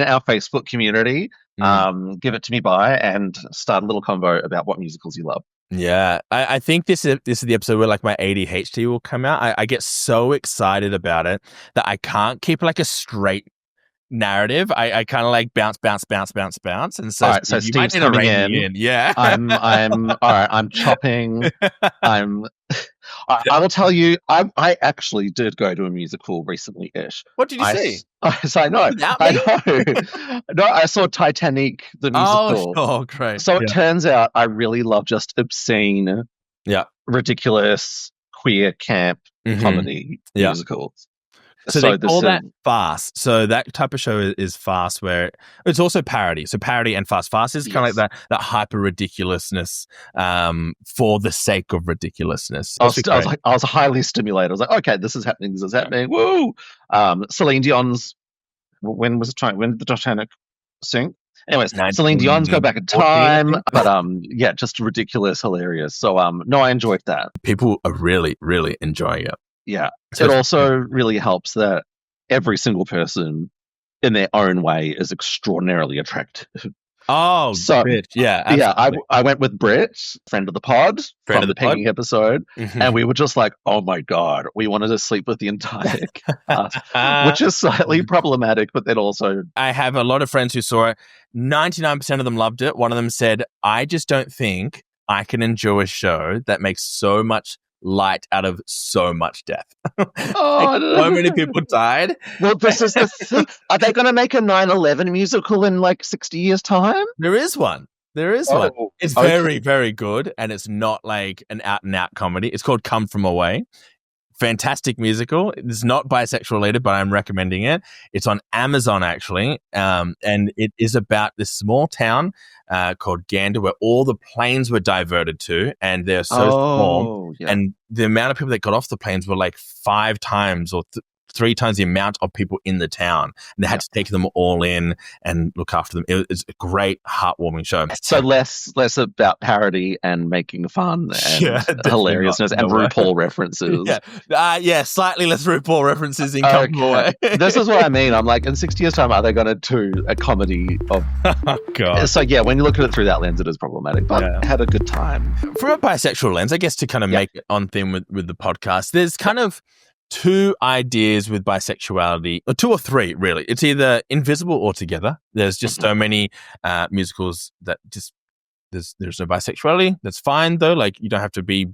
Speaker 2: our Facebook community. Give it to me and start a little convo about what musicals you love.
Speaker 1: Yeah, I think this is the episode where like my ADHD will come out. I get so excited about it that I can't keep like a straight narrative. I kind of like bounce. And so,
Speaker 2: all right, so
Speaker 1: you
Speaker 2: Steve's
Speaker 1: might need to
Speaker 2: coming
Speaker 1: rein me
Speaker 2: in.
Speaker 1: Yeah.
Speaker 2: I'm all right. I'm chopping. I will tell you, I actually did go to a musical recently-ish.
Speaker 1: What did you see?
Speaker 2: I know. No, I saw Titanic, the musical.
Speaker 1: Oh, great.
Speaker 2: So it turns out I really love just obscene, ridiculous, queer camp comedy musicals.
Speaker 1: So they call that fast. So that type of show is fast, where it's also parody. So parody and fast. Fast is kind of like that hyper ridiculousness for the sake of ridiculousness.
Speaker 2: I was highly stimulated. I was like, okay, this is happening. Woo! Celine Dion's, when did the Titanic sink? Anyways, Celine Dion's Go Back in Time, but just ridiculous, hilarious. So no, I enjoyed that.
Speaker 1: People are really, really enjoying it.
Speaker 2: Yeah. So it also really helps that every single person in their own way is extraordinarily attractive.
Speaker 1: Oh,
Speaker 2: So
Speaker 1: Brit. Yeah,
Speaker 2: yeah,
Speaker 1: absolutely.
Speaker 2: I went with Britt, friend of the pod,
Speaker 1: Friend
Speaker 2: from
Speaker 1: of
Speaker 2: the
Speaker 1: the pod.
Speaker 2: pegging episode, and
Speaker 1: Mhm.
Speaker 2: we were just like, oh my god, we wanted to sleep with the entire cast, which is slightly problematic, but then also
Speaker 1: I have a lot of friends who saw it. 99% of them loved it. One of them said, I just don't think I can enjoy a show that makes so much light out of so much death. Like, so many
Speaker 2: oh.
Speaker 1: people died.
Speaker 2: Well, this is the thing. Are they going to make a 9/11 musical in like 60 years' time?
Speaker 1: There is one. There is one.
Speaker 2: Oh,
Speaker 1: It's
Speaker 2: okay.
Speaker 1: very, very good. And it's not like an out and out comedy. It's called Come From Away. Fantastic musical. It's not bisexual related, but I'm recommending it. It's on Amazon actually, and it is about this small town called Gander where all the planes were diverted to, and they're so small,
Speaker 2: Oh, yeah.
Speaker 1: and the amount of people that got off the planes were like 5 times or 3 times the amount of people in the town, and they had to take them all in and look after them. It's a great, heartwarming show.
Speaker 2: So less about parody and making fun and
Speaker 1: Yeah, definitely
Speaker 2: hilariousness
Speaker 1: not.
Speaker 2: and
Speaker 1: No way.
Speaker 2: RuPaul references.
Speaker 1: Yeah, slightly less RuPaul references in Come From Away.
Speaker 2: This is what I mean. I'm like, in 60 years' time, are they going to do a comedy of...
Speaker 1: Oh, God.
Speaker 2: So yeah, when you look at it through that lens, it is problematic, but I had a good time.
Speaker 1: From a bisexual lens, I guess to kind of make it on theme with the podcast, there's kind of 2 ideas with bisexuality, or 2 or 3, really. It's either invisible or together. There's just so many musicals that just there's no bisexuality. That's fine though. Like, you don't have to be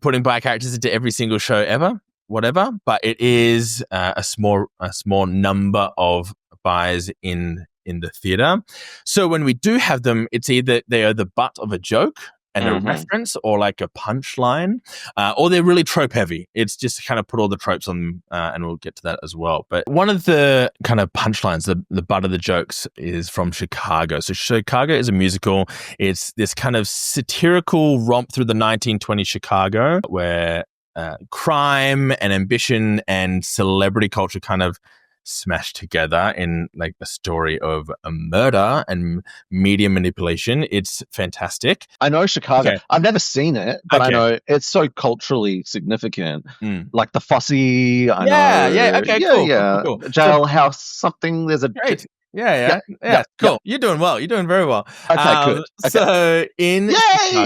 Speaker 1: putting bi characters into every single show ever, whatever. But it is a small number of bis in the theater. So when we do have them, it's either they are the butt of a joke and a reference, or like a punchline, or they're really trope heavy. It's just to kind of put all the tropes on them, and we'll get to that as well. But one of the kind of punchlines, the butt of the jokes, is from Chicago. So Chicago is a musical. It's this kind of satirical romp through the 1920s Chicago, where crime and ambition and celebrity culture kind of smashed together in like a story of a murder and media manipulation. It's fantastic.
Speaker 2: I know Chicago.
Speaker 1: Okay.
Speaker 2: I've never seen it, but I know it's so culturally significant. Like the Fosse. I know.
Speaker 1: Yeah. Okay. Cool.
Speaker 2: Jailhouse something. There's a
Speaker 1: Great. Yeah. Cool.
Speaker 2: Yeah.
Speaker 1: You're doing well. You're doing very well.
Speaker 2: Okay, good. Okay.
Speaker 1: So in
Speaker 2: Yay!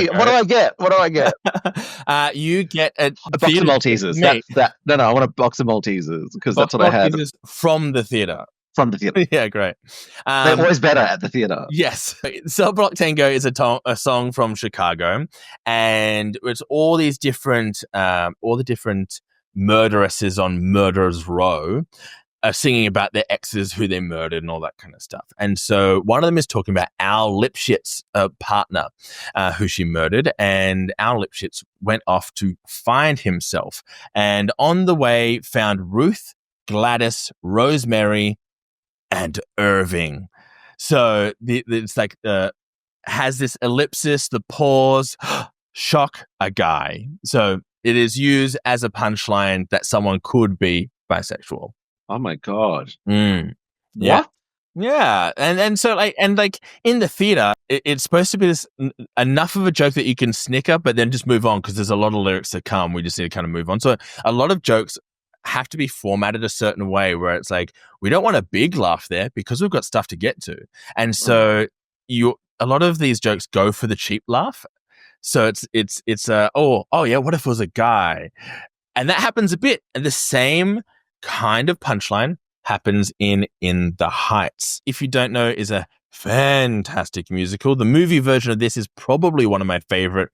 Speaker 1: Chicago,
Speaker 2: What do I get?
Speaker 1: You get a
Speaker 2: box of Maltesers. No, I want a box of Maltesers because that's what I had
Speaker 1: from the theater.
Speaker 2: From the theater.
Speaker 1: Yeah, great.
Speaker 2: They're always better at the theater.
Speaker 1: Yes. Cell Block Tango is a song from Chicago, and it's all the different murderesses on Murderers Row singing about their exes who they murdered and all that kind of stuff. And so one of them is talking about Al Lipschitz' partner who she murdered, and Al Lipschitz went off to find himself, and on the way found Ruth, Gladys, Rosemary, and Irving. So it's like has this ellipsis, the pause, shock a guy. So it is used as a punchline that someone could be bisexual.
Speaker 2: Oh my God.
Speaker 1: Yeah.
Speaker 2: What?
Speaker 1: Yeah. And so like in the theater, it's supposed to be this enough of a joke that you can snicker, but then just move on because there's a lot of lyrics that come. We just need to kind of move on. So a lot of jokes have to be formatted a certain way where it's like, we don't want a big laugh there because we've got stuff to get to. And so a lot of these jokes go for the cheap laugh. So it's oh yeah, what if it was a guy? And that happens a bit. And the same kind of punchline happens in the Heights. If you don't know, is a fantastic musical. The movie version of this is probably one of my favorite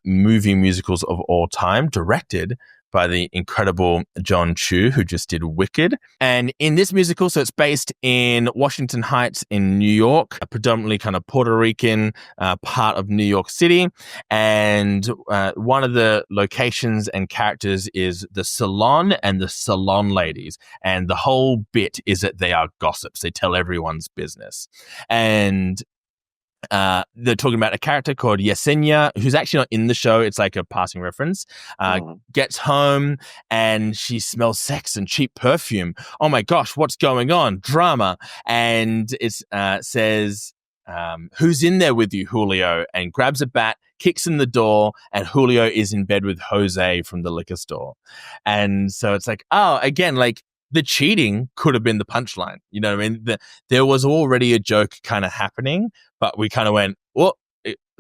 Speaker 1: movie musicals of all time, directed by the incredible John Chu, who just did Wicked. And in this musical, so it's based in Washington Heights in New York, a predominantly kind of Puerto Rican part of New York City. And one of the locations and characters is the salon and the salon ladies. And the whole bit is that they are gossips. They tell everyone's business. And they're talking about a character called Yesenia, who's actually not in the show. It's like a passing reference. Gets home and she smells sex and cheap perfume. Oh my gosh, what's going on? Drama. And it says, who's in there with you, Julio? And grabs a bat, kicks in the door, and Julio is in bed with Jose from the liquor store. And so it's like, oh, again, like the cheating could have been the punchline. You know what I mean? There was already a joke kind of happening, but we kind of went, well,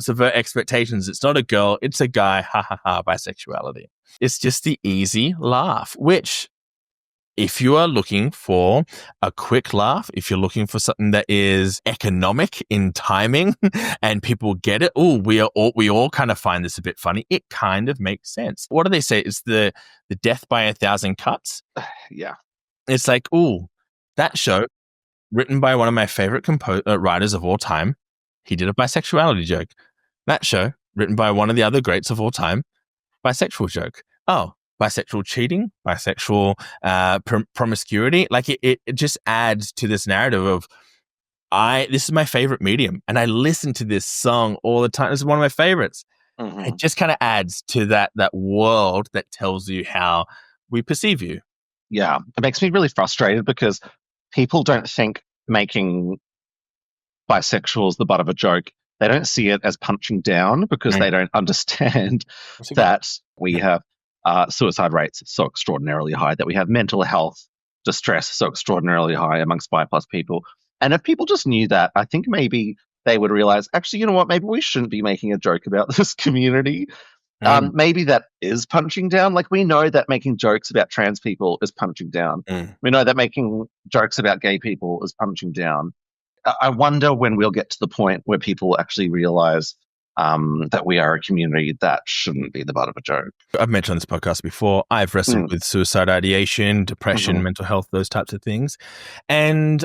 Speaker 1: subvert expectations. It's not a girl, it's a guy. Ha ha ha, bisexuality. It's just the easy laugh, which if you are looking for a quick laugh, if you're looking for something that is economic in timing and people get it, we all kind of find this a bit funny. It kind of makes sense. What do they say? It's the death by 1,000 cuts.
Speaker 2: Yeah.
Speaker 1: It's like, that show written by one of my favorite writers of all time. He did a bisexuality joke. That show written by one of the other greats of all time, bisexual joke. Oh, bisexual cheating, bisexual promiscuity. Like it just adds to this narrative of this is my favorite medium and I listen to this song all the time. This is one of my favorites. Mm-hmm. It just kind of adds to that world that tells you how we perceive you.
Speaker 2: Yeah. It makes me really frustrated because people don't think making bisexuals the butt of a joke. They don't see it as punching down because they don't understand that we have suicide rates so extraordinarily high, that we have mental health distress so extraordinarily high amongst bi+ people. And if people just knew that, I think maybe they would realize, actually, you know what, maybe we shouldn't be making a joke about this community. Maybe that is punching down. Like, we know that making jokes about trans people is punching down. We know that making jokes about gay people is punching down. I wonder when we'll get to the point where people actually realize that we are a community that shouldn't be the butt of a joke.
Speaker 1: I've mentioned on this podcast before, I've wrestled with suicide ideation, depression, mental health, those types of things. And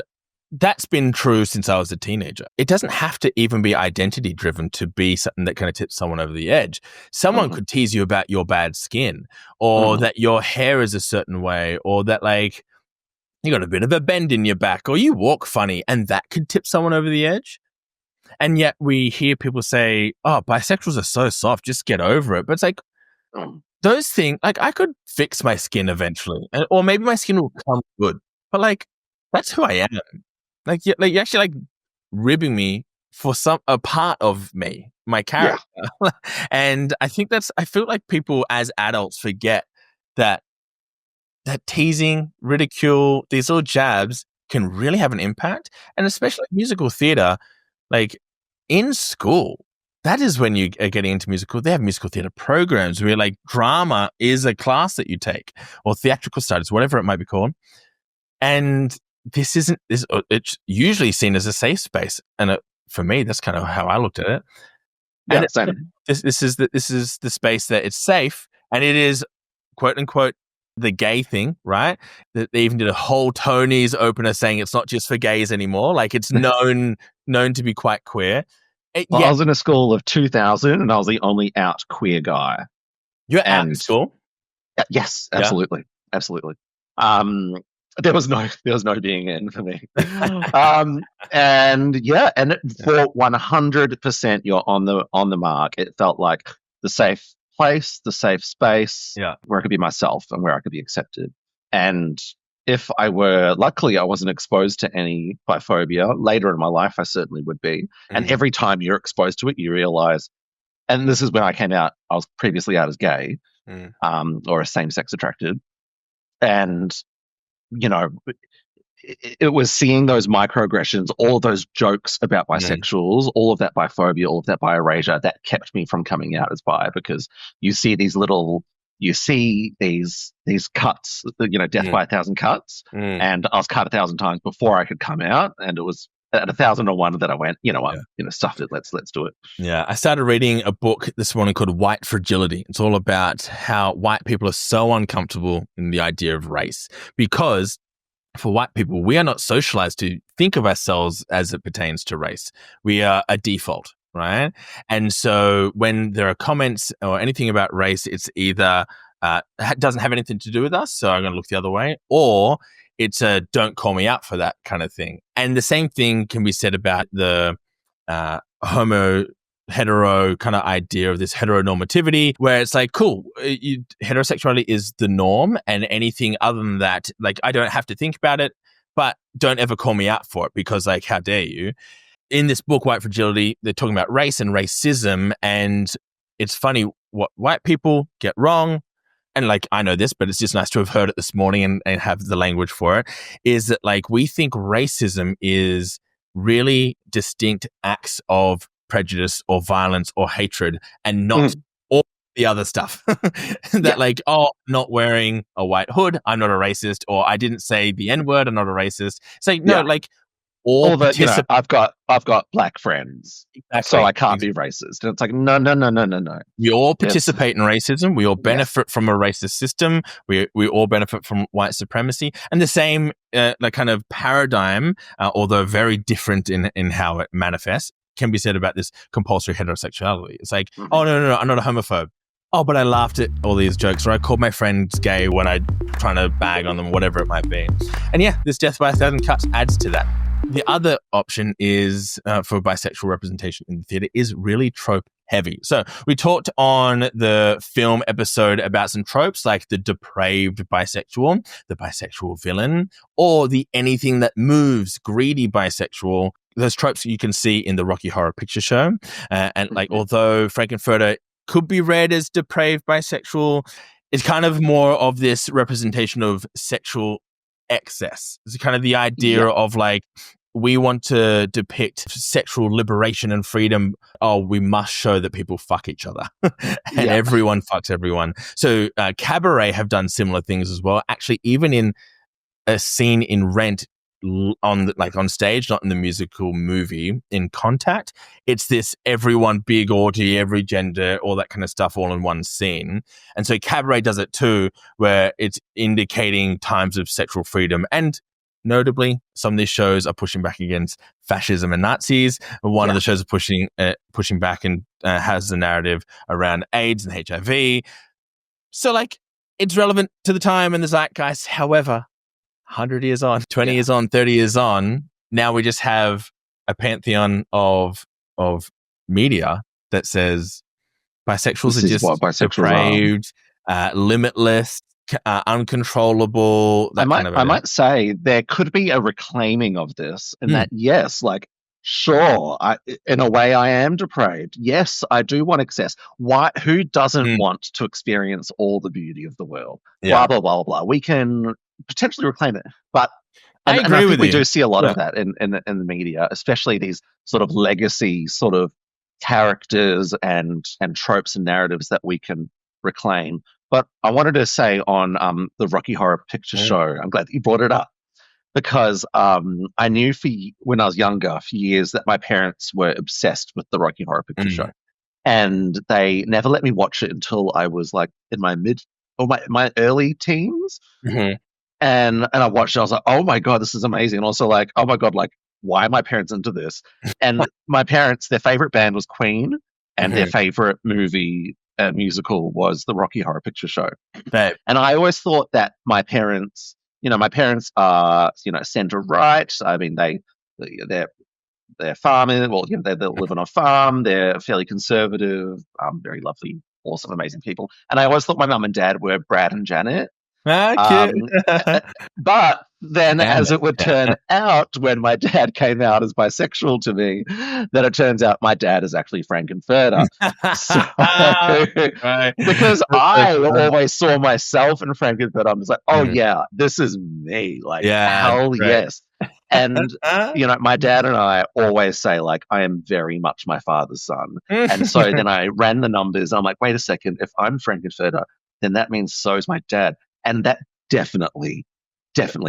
Speaker 1: that's been true since I was a teenager. It doesn't have to even be identity driven to be something that kind of tips someone over the edge. Someone could tease you about your bad skin, or that your hair is a certain way, or that like you got a bit of a bend in your back, or you walk funny, and that could tip someone over the edge. And yet we hear people say, oh, bisexuals are so soft, just get over it. But it's like, those things, like I could fix my skin eventually, or maybe my skin will come good. But like, that's who I am. Like you're actually like ribbing me for a part of me, my character. Yeah. And I think I feel like people as adults forget that teasing, ridicule, these little jabs can really have an impact. And especially musical theater, like in school, that is when you are getting into musical. They have musical theater programs where like drama is a class that you take, or theatrical studies, whatever it might be called. And it's usually seen as a safe space. And for me, that's kind of how I looked at it.
Speaker 2: Yeah,
Speaker 1: and this is the space that it's safe, and it is quote unquote the gay thing, right? That they even did a whole Tony's opener saying it's not just for gays anymore. Like it's known to be quite queer.
Speaker 2: I was in a school of 2,000 and I was the only out queer guy.
Speaker 1: You're out in school?
Speaker 2: Yes, absolutely. Yeah. Absolutely. There was no being in for me. For 100% you're on the mark. It felt like the safe place, the safe space, where I could be myself and where I could be accepted. And if luckily I wasn't exposed to any biphobia. Later in my life, I certainly would be. And every time you're exposed to it, you realize, and this is when I came out, I was previously out as gay, or as same-sex attracted. And, you know, it was seeing those microaggressions, all of those jokes about bisexuals, all of that biphobia, all of that bi-erasure that kept me from coming out as bi, because you see these cuts, you know, death by 1,000 cuts. And I was cut 1,000 times before I could come out. And it was at 1,001 that I went, you know what, stuffed it. Let's do it.
Speaker 1: Yeah. I started reading a book this morning called White Fragility. It's all about how white people are so uncomfortable in the idea of race, because for white people, we are not socialized to think of ourselves as it pertains to race. We are a default, right? And so when there are comments or anything about race, it's either doesn't have anything to do with us, so I'm going to look the other way, or it's a don't call me out for that kind of thing. And the same thing can be said about the hetero kind of idea of this heteronormativity, where it's like, cool, heterosexuality is the norm, and anything other than that, like, I don't have to think about it, but don't ever call me out for it, because like, how dare you? In this book, White Fragility, they're talking about race and racism, and it's funny what white people get wrong, and like I know this, but it's just nice to have heard it this morning and have the language for it, is that like we think racism is really distinct acts of prejudice or violence or hatred and not all the other stuff. That like, oh, not wearing a white hood, I'm not a racist, or I didn't say the N-word, I'm not a racist. It's like, no, like all
Speaker 2: that, you know, I've got black friends,
Speaker 1: exactly,
Speaker 2: so I can't be racist. And it's like, no.
Speaker 1: We all participate in racism. We all benefit from a racist system. We all benefit from white supremacy. And the same like kind of paradigm, although very different in how it manifests, can be said about this compulsory heterosexuality. It's like, oh, no, I'm not a homophobe. Oh, but I laughed at all these jokes, or I called my friends gay when I trying to bag on them, whatever it might be. And yeah, this Death by 1,000 Cuts adds to that. The other option is for bisexual representation in the theatre is really trope heavy. So we talked on the film episode about some tropes like the depraved bisexual, the bisexual villain, or the anything that moves, greedy bisexual. Those tropes you can see in the Rocky Horror Picture Show. And like, although Frankenfurter could be read as depraved bisexual, it's kind of more of this representation of sexual excess. It's kind of the idea of like, we want to depict sexual liberation and freedom. Oh, we must show that people fuck each other and everyone fucks everyone. So Cabaret have done similar things as well. Actually, even in a scene in Rent on stage, not in the musical movie, in Contact, it's this everyone big orgy, every gender, all that kind of stuff all in one scene. And so Cabaret does it too, where it's indicating times of sexual freedom. And notably, some of these shows are pushing back against fascism and Nazis. One of the shows are pushing back and has the narrative around AIDS and HIV. So like, it's relevant to the time and the zeitgeist. However, 100 years on, 20 years on, 30 years on, now we just have a pantheon of media that says bisexuals are just depraved, limitless, uncontrollable.
Speaker 2: I might say there could be a reclaiming of this, in that yes, like sure, in a way I am depraved. Yes, I do want excess. Why? Who doesn't want to experience all the beauty of the world? Blah blah blah blah. We can potentially reclaim it, but I agree with you. We do see a lot of that in the media, especially these sort of legacy sort of characters and tropes and narratives that we can reclaim. But I wanted to say on the Rocky Horror Picture Show, I'm glad that you brought it up, because I knew when I was younger, for years, that my parents were obsessed with the Rocky Horror Picture Show. And they never let me watch it until I was like in my my early teens. And I watched it, I was like, oh my God, this is amazing. And also like, oh my God, like, why are my parents into this? And my parents, their favorite band was Queen, and their favorite movie musical was the Rocky Horror Picture Show. And I always thought that my parents are, center right. I mean, they're farming. Well, they live on a farm. They're fairly conservative, very lovely, awesome, amazing people. And I always thought my mum and dad were Brad and Janet. But then, as it would turn out, when my dad came out as bisexual to me, that it turns out my dad is actually Frankenfurter. Because I always saw myself in Frankenfurter. I'm just like, oh yeah, this is me. Like, hell yes. And my dad and I always say, like, I am very much my father's son. And so then I ran the numbers. And I'm like, wait a second, if I'm Frankenfurter, then that means so is my dad. And that definitely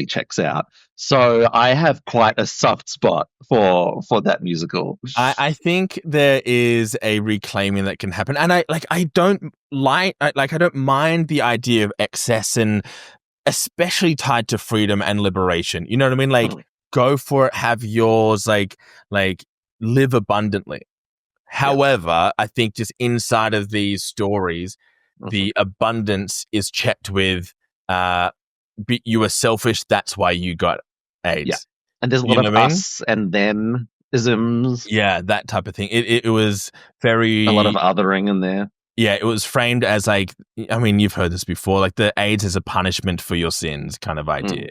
Speaker 2: checks out. So I have quite a soft spot for that musical.
Speaker 1: I think there is a reclaiming that can happen, and I don't mind the idea of excess, and especially tied to freedom and liberation. You know what I mean? Like, go for it, have yours, like live abundantly. However, I think just inside of these stories, the abundance is checked with you were selfish, that's why you got AIDS. Yeah.
Speaker 2: And there's a lot of us and them isms.
Speaker 1: Yeah, that type of thing. It was very...
Speaker 2: a lot of othering in there.
Speaker 1: Yeah, it was framed as like, I mean, you've heard this before, like the AIDS is a punishment for your sins kind of idea.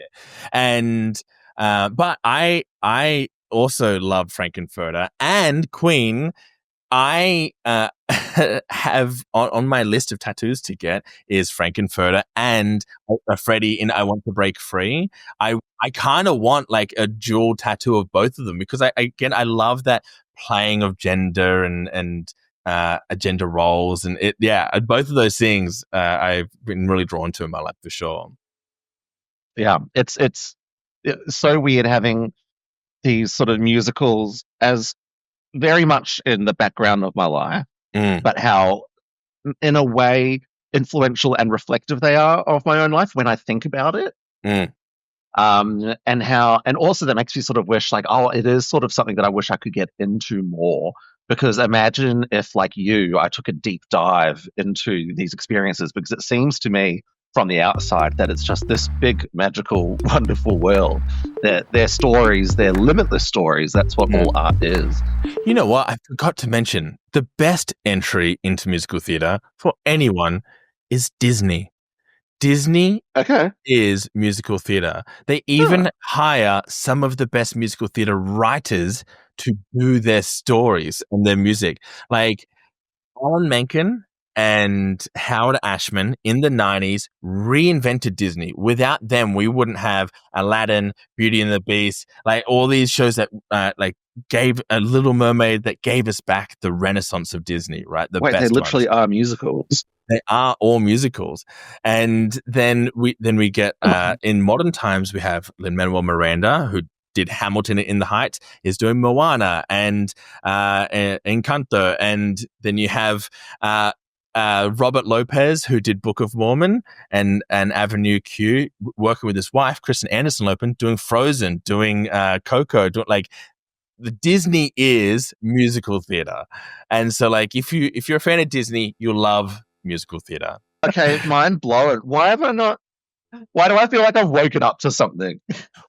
Speaker 1: And, but I also love Frankenfurter and Queen I have on my list of tattoos to get is Frankenfurter and Freddy in I Want to Break Free. I kind of want like a dual tattoo of both of them because I love that playing of gender and gender roles and both of those things I've been really drawn to in my life for sure.
Speaker 2: Yeah, it's so weird having these sort of musicals as very much in the background of my life, but how, in a way, influential and reflective they are of my own life when I think about it. And also that makes me sort of wish, like, oh, it is sort of something that I wish I could get into more. Because imagine if, like you, I took a deep dive into these experiences, because it seems to me from the outside that it's just this big, magical, wonderful world. Their stories, they're limitless stories. That's what all art is.
Speaker 1: You know what? I forgot to mention the best entry into musical theatre for anyone is Disney. Disney is musical theatre. They even hire some of the best musical theatre writers to do their stories and their music. Like Alan Menken and Howard Ashman in the 90s reinvented Disney. Without them, we wouldn't have Aladdin, Beauty and the Beast, like all these shows that like gave a Little Mermaid that gave us back the renaissance of Disney, right?
Speaker 2: They literally are musicals.
Speaker 1: They are all musicals. And then we get, in modern times, we have Lin-Manuel Miranda, who did Hamilton in the Heights, is doing Moana and Encanto. And then you have Robert Lopez, who did Book of Mormon and Avenue Q, working with his wife, Kristen Anderson-Lopen, doing Frozen, doing Coco, like the Disney is musical theater. And so like if you're a fan of Disney, you'll love musical theater.
Speaker 2: Okay, mind blown. Why do I feel like I've woken up to something?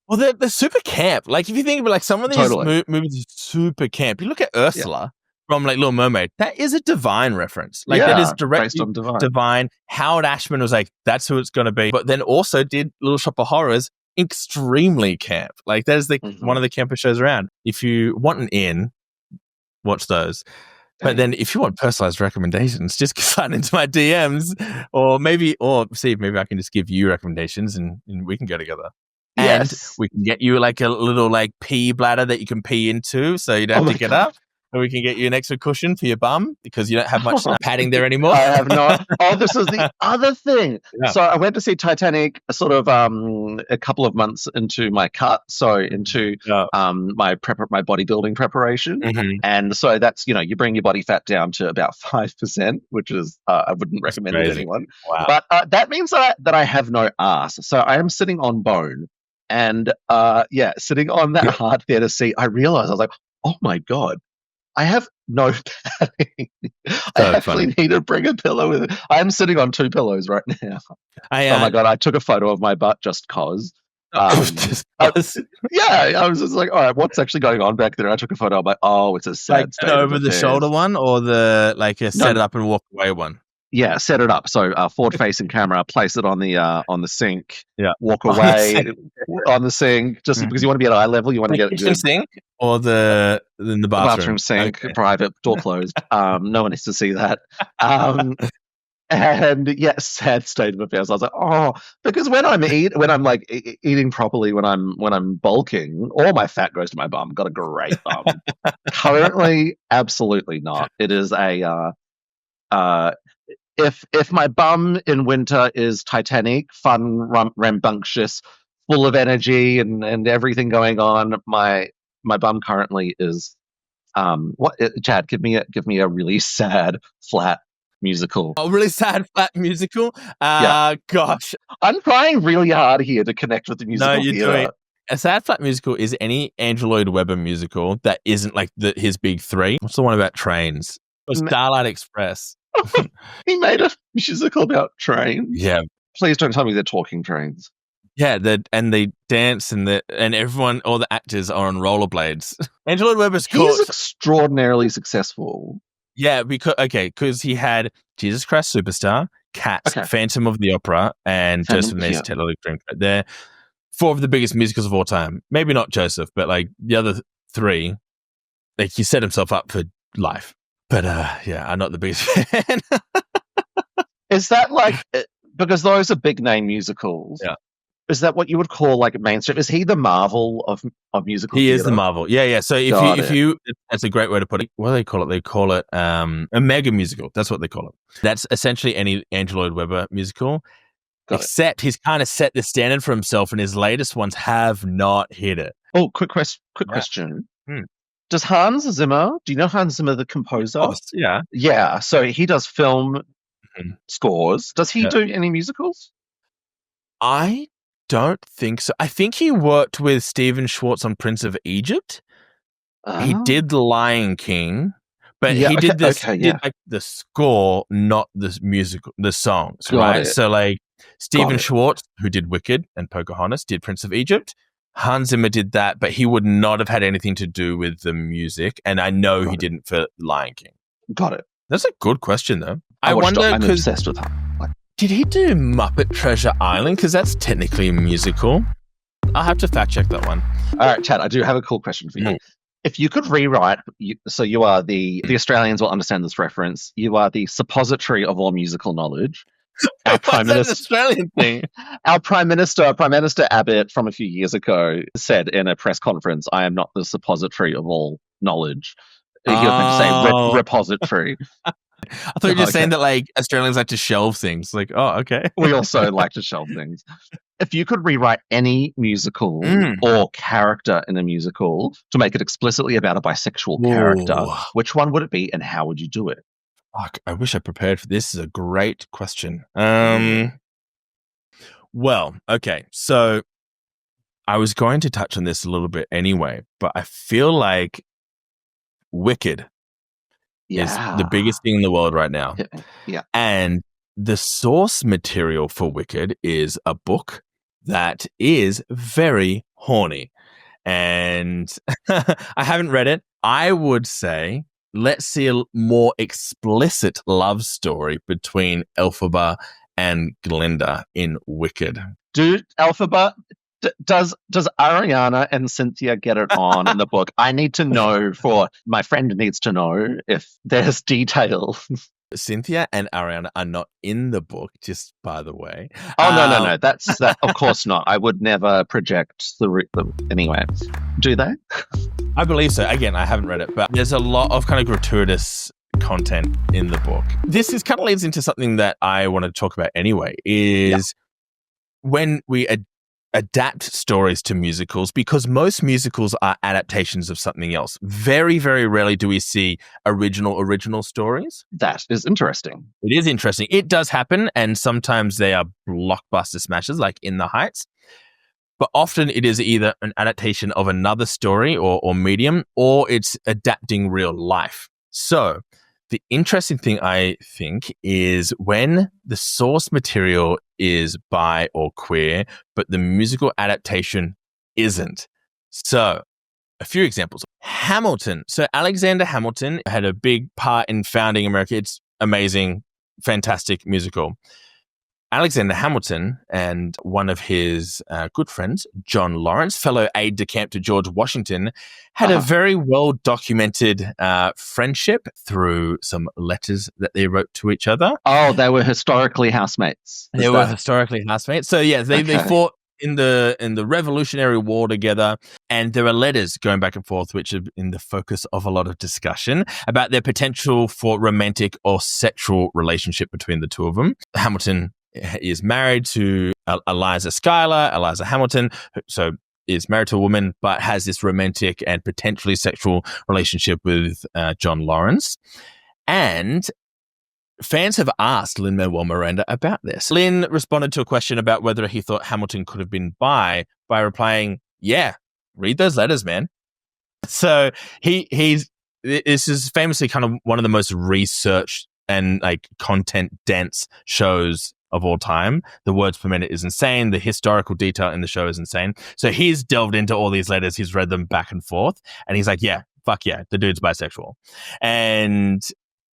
Speaker 1: Well, they're super camp. Like if you think about like some of these movies are super camp. You look at Ursula from like Little Mermaid. That is a Divine reference. Like that is directly Divine. Howard Ashman was like, that's who it's going to be. But then also did Little Shop of Horrors, extremely camp. Like that is one of the campest shows around. If you want an in, watch those. But then if you want personalized recommendations, just slide into my DMs or Steve, maybe I can just give you recommendations and we can go together. And we can get you like a little like pee bladder that you can pee into so you don't have to get up. And we can get you an extra cushion for your bum because you don't have much padding there anymore.
Speaker 2: I have not. Oh, this is the other thing. Yeah. So I went to see Titanic sort of a couple of months into my cut. So into my bodybuilding preparation. Mm-hmm. And so that's, you bring your body fat down to about 5%, which is, I wouldn't recommend it to anyone. Wow. But that means that I have no ass. So I am sitting on bone. And sitting on that hard theater seat, I realized, I was like, oh my God. I have no padding. I actually need to bring a pillow with it. I'm sitting on 2 pillows right now. Oh my God, I took a photo of my butt just cause. I was just like, all right, what's actually going on back there? I took a photo. I'm like, oh, it's a sad state
Speaker 1: over the shoulder one or the like a set it up and walk away one?
Speaker 2: Yeah, set it up. So forward-facing camera, place it on the sink, walk away on the sink, just because you want to be at eye level. You want to get
Speaker 1: the sink or in the bathroom? The
Speaker 2: bathroom sink, private, door closed. No one needs to see that. And sad state of affairs. I was like, oh, because when I'm eating properly, when I'm bulking, all my fat goes to my bum. Got a great bum. Currently, absolutely not. It is a If my bum in winter is Titanic, fun, rambunctious, full of energy and everything going on, my bum currently is Chad, give me a really sad, flat musical.
Speaker 1: Oh, really sad, flat musical? Gosh.
Speaker 2: I'm trying really hard here to connect with the musical.
Speaker 1: No, you're doing. A sad, flat musical is any Andrew Lloyd Webber musical that isn't like his big 3. What's the one about trains? It was Starlight Express.
Speaker 2: He made a musical about trains.
Speaker 1: Yeah.
Speaker 2: Please don't tell me they're talking trains.
Speaker 1: Yeah, they dance and everyone, all the actors are on rollerblades. Andrew Lloyd Webber's
Speaker 2: He's extraordinarily successful.
Speaker 1: Yeah, because he had Jesus Christ Superstar, Cats, Phantom of the Opera, and Joseph and Mary's Taylor Dream. They're 4 of the biggest musicals of all time. Maybe not Joseph, but like the other 3, like he set himself up for life. But yeah, I'm not the biggest fan.
Speaker 2: Is that like, because those are big name musicals?
Speaker 1: Yeah.
Speaker 2: Is that what you would call like mainstream? Is he the Marvel of musical
Speaker 1: He
Speaker 2: theatre?
Speaker 1: is the Marvel. Yeah. So if you, that's a great way to put it. What do they call it? They call it a mega musical. That's what they call it. That's essentially any Andrew Lloyd Webber musical. Except he's kind of set the standard for himself, and his latest ones have not hit it.
Speaker 2: Oh, quick question. Does Hans Zimmer, do you know Hans Zimmer, the composer?
Speaker 1: Of course, yeah.
Speaker 2: Yeah, so he does film scores. Does he do any musicals?
Speaker 1: I don't think so. I think he worked with Stephen Schwartz on Prince of Egypt. He did The Lion King. But he did this, did like the score, not the musical, the songs, right? So like Stephen Schwartz, who did Wicked and Pocahontas, did Prince of Egypt. Hans Zimmer did that, but he would not have had anything to do with the music. And I know he didn't for Lion King.
Speaker 2: Got it.
Speaker 1: That's a good question, though.
Speaker 2: I'm obsessed with him.
Speaker 1: Did he do Muppet Treasure Island? Because that's technically a musical. I'll have to fact check that one.
Speaker 2: All right, Chad, I do have a cool question for you. If you could rewrite, so you are the Australians will understand this reference. You are the suppository of all musical knowledge. Our Prime Minister,
Speaker 1: Australian thing.
Speaker 2: Our Prime Minister Abbott from a few years ago said in a press conference, "I am not the suppository of all knowledge." He was meant to say repository.
Speaker 1: I thought you were just saying that like Australians like to shelve things. Like, oh, okay.
Speaker 2: We also like to shelve things. If you could rewrite any musical or character in a musical to make it explicitly about a bisexual character, which one would it be and how would you do it?
Speaker 1: Fuck, I wish I prepared for this. This is a great question. Well, okay. So I was going to touch on this a little bit anyway, but I feel like Wicked is the biggest thing in the world right now.
Speaker 2: Yeah.
Speaker 1: And the source material for Wicked is a book that is very horny. And I haven't read it. I would say let's see a more explicit love story between Elphaba and Glinda in Wicked.
Speaker 2: Dude, Elphaba, does Ariana and Cynthia get it on in the book? I need to know, for my friend needs to know if there's detail.
Speaker 1: Cynthia and Ariana are not in the book, just by the way.
Speaker 2: Oh, no. That's that. Of course not. I would never project anyway. Do they?
Speaker 1: I believe so. Again, I haven't read it, but there's a lot of kind of gratuitous content in the book. This kind of leads into something that I want to talk about anyway, is when we adapt stories to musicals, because most musicals are adaptations of something else. Very, very rarely do we see original stories.
Speaker 2: That is interesting.
Speaker 1: It is interesting. It does happen, and sometimes they are blockbuster smashes, like In the Heights. But often it is either an adaptation of another story or medium, or it's adapting real life. So the interesting thing, I think, is when the source material is bi or queer, but the musical adaptation isn't. So a few examples. Hamilton. So Alexander Hamilton had a big part in founding America. It's amazing, fantastic musical. Alexander Hamilton and one of his good friends, John Lawrence, fellow aide-de-camp to George Washington, had a very well-documented friendship through some letters that they wrote to each other.
Speaker 2: Oh, they were historically housemates.
Speaker 1: They were historically housemates. So, yeah, they fought in the Revolutionary War together, and there are letters going back and forth which are in the focus of a lot of discussion about their potential for romantic or sexual relationship between the two of them. Hamilton is married to Eliza Hamilton, so is married to a woman, but has this romantic and potentially sexual relationship with John Lawrence. And fans have asked Lin-Manuel Miranda about this. Lin responded to a question about whether he thought Hamilton could have been bi by replying, "Yeah, read those letters, man." So this is famously kind of one of the most researched and like content dense shows of all time. The words per minute is insane. The historical detail in the show is insane. So he's delved into all these letters. He's read them back and forth. And he's like, yeah, fuck yeah, the dude's bisexual. And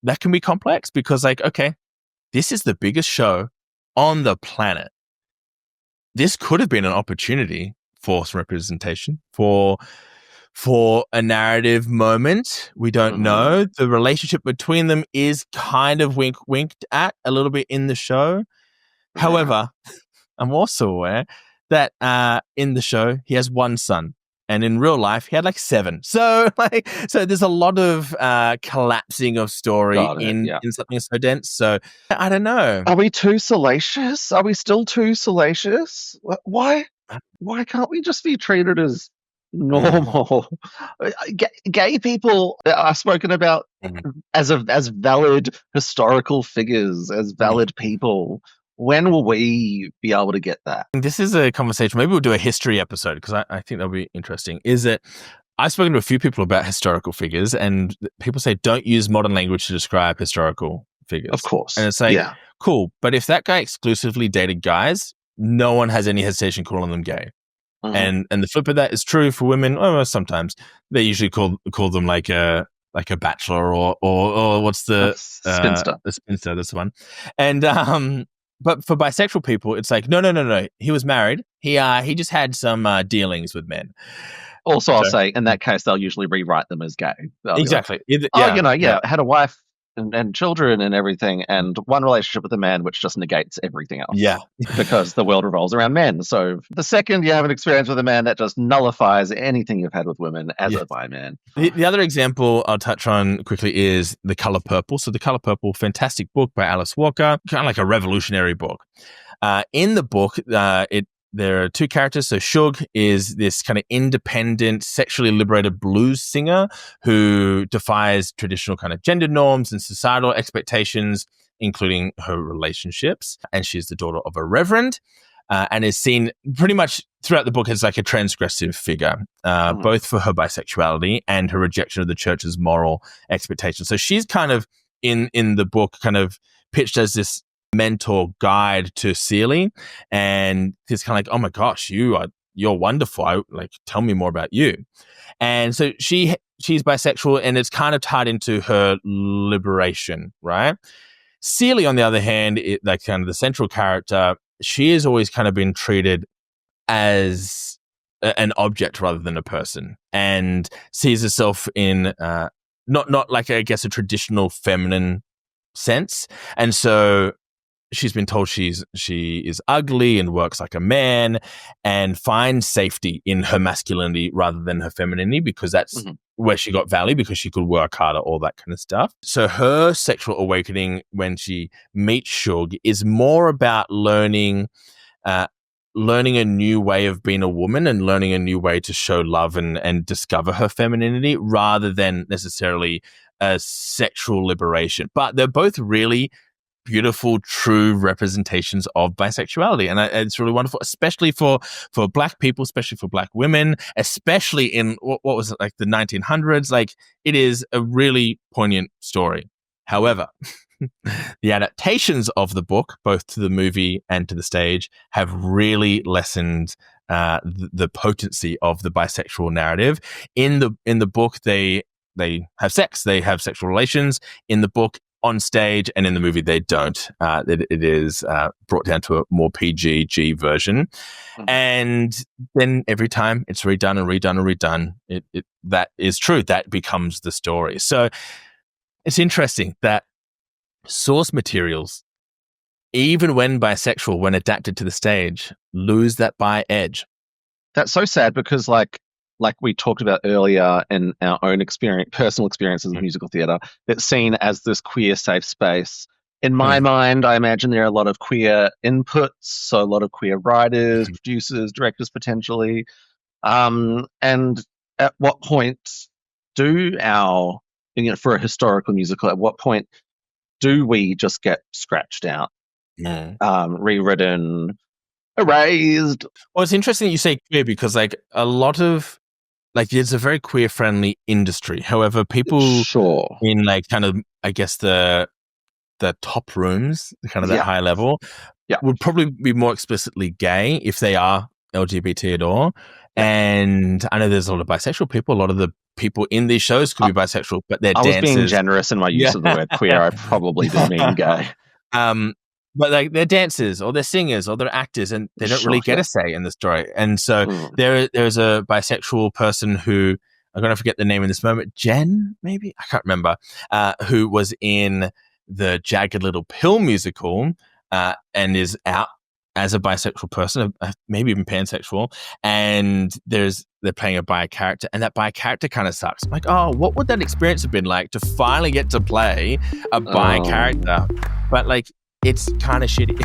Speaker 1: that can be complex because like, okay, this is the biggest show on the planet. This could have been an opportunity for some representation, for for a narrative moment. We don't know. The relationship between them is kind of winked at a little bit in the show. However, I'm also aware that in the show he has one son, and in real life he had like 7. So there's a lot of collapsing of story in something so dense. So I don't know.
Speaker 2: Are we too salacious? Are we still too salacious? Why can't we just be treated as normal? Gay people are spoken about as valid historical figures, as valid people. When will we be able to get that?
Speaker 1: This is a conversation. Maybe we'll do a history episode because I think that'll be interesting. Is that I've spoken to a few people about historical figures, and people say don't use modern language to describe historical figures.
Speaker 2: Of course.
Speaker 1: And it's like, cool. But if that guy exclusively dated guys, no one has any hesitation calling them gay. And the flip of that is true for women. Well, sometimes they usually call them like a bachelor or what's the
Speaker 2: spinster.
Speaker 1: The spinster, that's the one. And but for bisexual people, it's like no. He was married. He just had some dealings with men.
Speaker 2: Also, I'll say in that case, they'll usually rewrite them as gay.
Speaker 1: Exactly.
Speaker 2: Like, had a wife and children and everything, and one relationship with a man, which just negates everything else.
Speaker 1: Yeah.
Speaker 2: Because the world revolves around men. So the second you have an experience with a man, that just nullifies anything you've had with women as a bi man.
Speaker 1: The other example I'll touch on quickly is The Color Purple. So The Color Purple, fantastic book by Alice Walker, kind of like a revolutionary book. In the book, there are 2 characters. So Shug is this kind of independent, sexually liberated blues singer who defies traditional kind of gender norms and societal expectations, including her relationships. And she's the daughter of a reverend and is seen pretty much throughout the book as like a transgressive figure, both for her bisexuality and her rejection of the church's moral expectations. So she's kind of in the book kind of pitched as this mentor guide to Celie, and he's kind of like, oh my gosh, you're wonderful. Tell me more about you. And so she's bisexual, and it's kind of tied into her liberation, right? Celie, on the other hand, like kind of the central character, she has always kind of been treated as an object rather than a person, and sees herself in not like, I guess, a traditional feminine sense. And so she's been told she is ugly and works like a man, and finds safety in her masculinity rather than her femininity, because that's where she got value, because she could work harder, all that kind of stuff. So her sexual awakening when she meets Shug is more about learning a new way of being a woman and learning a new way to show love and discover her femininity, rather than necessarily a sexual liberation. But they're both really beautiful, true representations of bisexuality. And it's really wonderful, especially for Black people, especially for Black women, especially in what was it, like the 1900s. Like, it is a really poignant story. However, the adaptations of the book, both to the movie and to the stage, have really lessened the potency of the bisexual narrative. In the book, they have sex, they have sexual relations. In the book, on stage, and in the movie they don't. It is brought down to a more PG version. And then every time it's redone and redone and redone, that is true. That becomes the story. So it's interesting that source materials, even when bisexual, when adapted to the stage, lose that bi edge.
Speaker 2: That's so sad, because like we talked about earlier in our own personal experiences in musical theatre, it's seen as this queer safe space. In my mind, I imagine there are a lot of queer inputs, so a lot of queer writers, producers, directors potentially. And at what point do for a historical musical, at what point do we just get scratched out, rewritten, erased?
Speaker 1: Well, it's interesting that you say queer, because like a lot of, like, it's a very queer friendly industry. However, people in like kind of, I guess, the top rooms, kind of that high level, would probably be more explicitly gay if they are LGBT at all. And I know there's a lot of bisexual people. A lot of the people in these shows could be bisexual, but they're dancers.
Speaker 2: I was being generous in my use of the word queer. I probably didn't mean gay.
Speaker 1: But like, they're dancers or they're singers or they're actors, and they don't really get a say in the story. And so there's a bisexual person who I'm going to forget the name in this moment, Jen, maybe? I can't remember, who was in the Jagged Little Pill musical and is out as a bisexual person, maybe even pansexual, and they're playing a bi character, and that bi character kind of sucks. I'm like, oh, what would that experience have been like to finally get to play a bi character? But like, it's kind of shitty.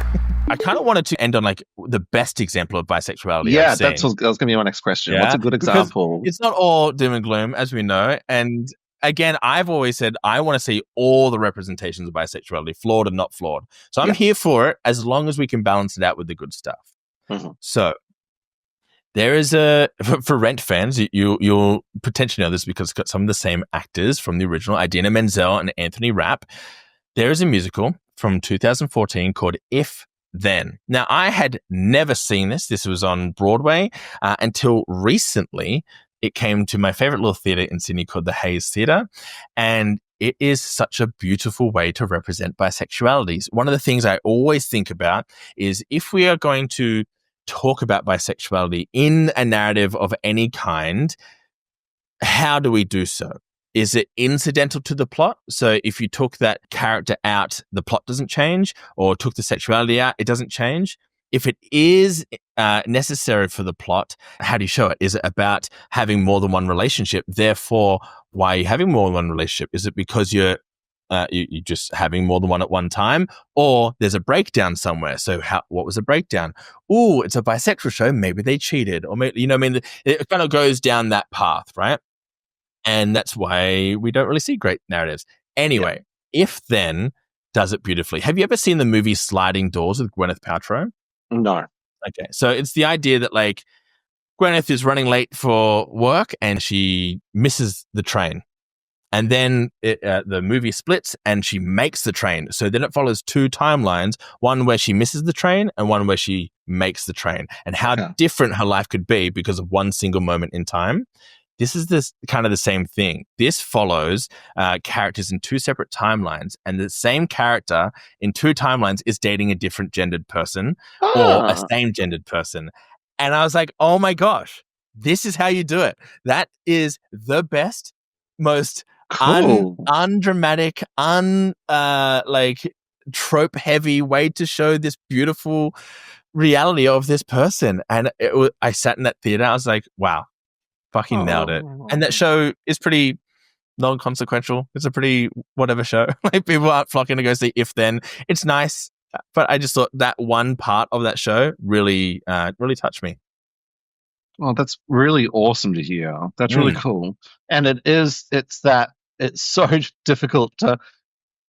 Speaker 1: I kind of wanted to end on like the best example of bisexuality.
Speaker 2: Yeah, that was going to be my next question.
Speaker 1: Yeah?
Speaker 2: What's a good example?
Speaker 1: Because it's not all doom and gloom, as we know. And again, I've always said I want to see all the representations of bisexuality, flawed and not flawed. So I'm here for it as long as we can balance it out with the good stuff.
Speaker 2: Mm-hmm.
Speaker 1: So there is for Rent fans, you'll potentially know this because it's got some of the same actors from the original, Idina Menzel and Anthony Rapp. There is a musical from 2014 called If Then. Now, I had never seen this. This was on Broadway until recently. It came to my favorite little theater in Sydney called the Hayes Theater. And it is such a beautiful way to represent bisexualities. One of the things I always think about is if we are going to talk about bisexuality in a narrative of any kind, how do we do so? Is it incidental to the plot? So if you took that character out, the plot doesn't change, or took the sexuality out, it doesn't change. If it is necessary for the plot, how do you show it? Is it about having more than one relationship? Therefore, why are you having more than one relationship? Is it because you're just having more than one at one time, or there's a breakdown somewhere? So what was the breakdown? Oh, it's a bisexual show. Maybe they cheated, or maybe, it kind of goes down that path, right? And that's why we don't really see great narratives. Anyway, If Then does it beautifully. Have you ever seen the movie Sliding Doors with Gwyneth Paltrow?
Speaker 2: No.
Speaker 1: Okay, so it's the idea that like Gwyneth is running late for work and she misses the train. And then the movie splits and she makes the train. So then it follows two timelines, one where she misses the train and one where she makes the train, and how different her life could be because of one single moment in time. This is kind of the same thing. This follows characters in two separate timelines, and the same character in two timelines is dating a different gendered person or a same gendered person. And I was like, oh my gosh, this is how you do it. That is the best, most undramatic, like trope heavy way to show this beautiful reality of this person. And I sat in that theater. I was like, wow, fucking nailed it. And that show is pretty non-consequential. It's a pretty whatever show. Like, people aren't flocking to go see If Then. It's nice, but I just thought that one part of that show really touched me.
Speaker 2: Well, that's really awesome to hear. That's really cool. And it's so difficult to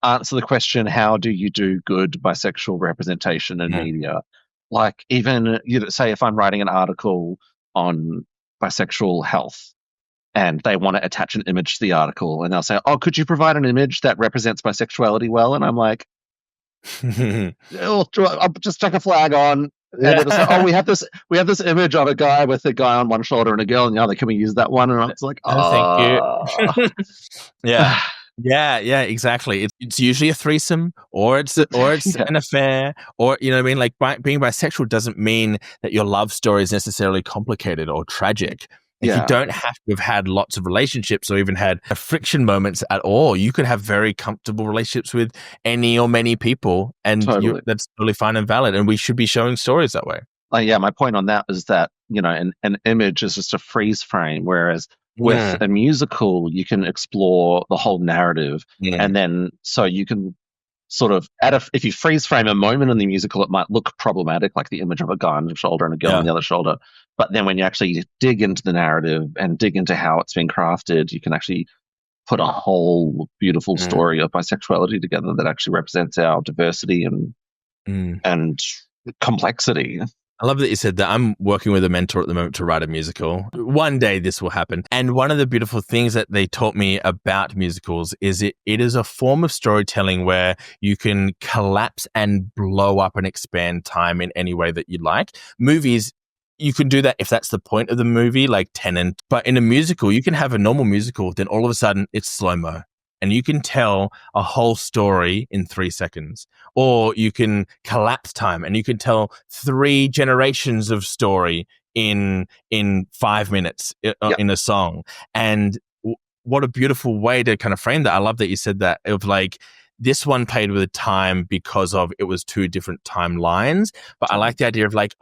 Speaker 2: answer the question, how do you do good bisexual representation in media? Like, even, say if I'm writing an article on bisexual health and they want to attach an image to the article, and they'll say, oh, could you provide an image that represents bisexuality well? And I'm like, I'll just chuck a flag on. And it'll say, oh, we have this image of a guy with a guy on one shoulder and a girl on the other. Can we use that one? And it's like,
Speaker 1: thank you. Yeah, exactly. It's usually a threesome, or it's an affair, or like being bisexual doesn't mean that your love story is necessarily complicated or tragic. You don't have to have had lots of relationships or even had friction moments at all. You could have very comfortable relationships with any or many people, and that's totally fine and valid. And we should be showing stories that way.
Speaker 2: My point on that is that, an image is just a freeze frame, whereas with a musical, you can explore the whole narrative. And then, so you can sort of, if you freeze frame a moment in the musical, it might look problematic, like the image of a guy on the shoulder and a girl on the other shoulder. But then when you actually dig into the narrative and dig into how it's been crafted, you can actually put a whole beautiful story of bisexuality together that actually represents our diversity and complexity.
Speaker 1: I love that you said that. I'm working with a mentor at the moment to write a musical. One day this will happen. And one of the beautiful things that they taught me about musicals is it is a form of storytelling where you can collapse and blow up and expand time in any way that you like. Movies, you can do that if that's the point of the movie, like Tenet. But in a musical, you can have a normal musical, then all of a sudden it's slow-mo. And you can tell a whole story in 3 seconds. Or you can collapse time and you can tell 3 generations of story in 5 minutes in a song. And what a beautiful way to kind of frame that. I love that you said that, of like, this one played with time because of it was two different timelines. But I like the idea of like,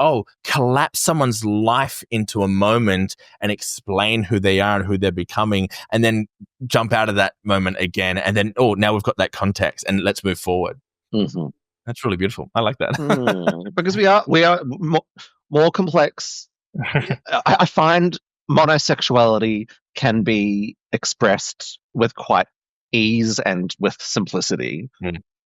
Speaker 1: collapse someone's life into a moment and explain who they are and who they're becoming, and then jump out of that moment again. And then, now we've got that context and let's move forward.
Speaker 2: Mm-hmm.
Speaker 1: That's really beautiful. I like that.
Speaker 2: Because we are more complex. I find monosexuality can be expressed with quite ease and with simplicity.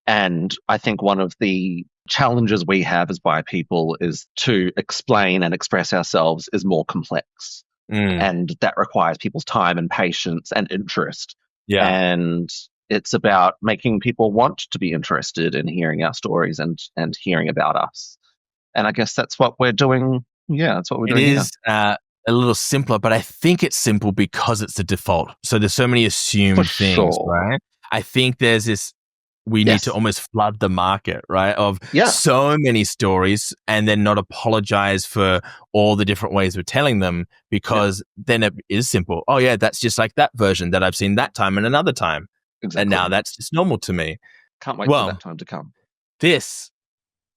Speaker 2: And I think one of the challenges we have as bi people is to explain and express ourselves is more complex. And that requires people's time and patience and interest.
Speaker 1: Yeah.
Speaker 2: And it's about making people want to be interested in hearing our stories and hearing about us. And I guess that's what we're doing. Yeah, that's what we're doing. It is
Speaker 1: a little simpler, but I think it's simple because it's the default. So there's so many assumed things, right? I think there's this, we need to almost flood the market, right? Of so many stories, and then not apologize for all the different ways we're telling them, because then it is simple. Oh yeah, that's just like that version that I've seen that time and another time. Exactly. And now that's just normal to me.
Speaker 2: Can't wait for that time to come.
Speaker 1: This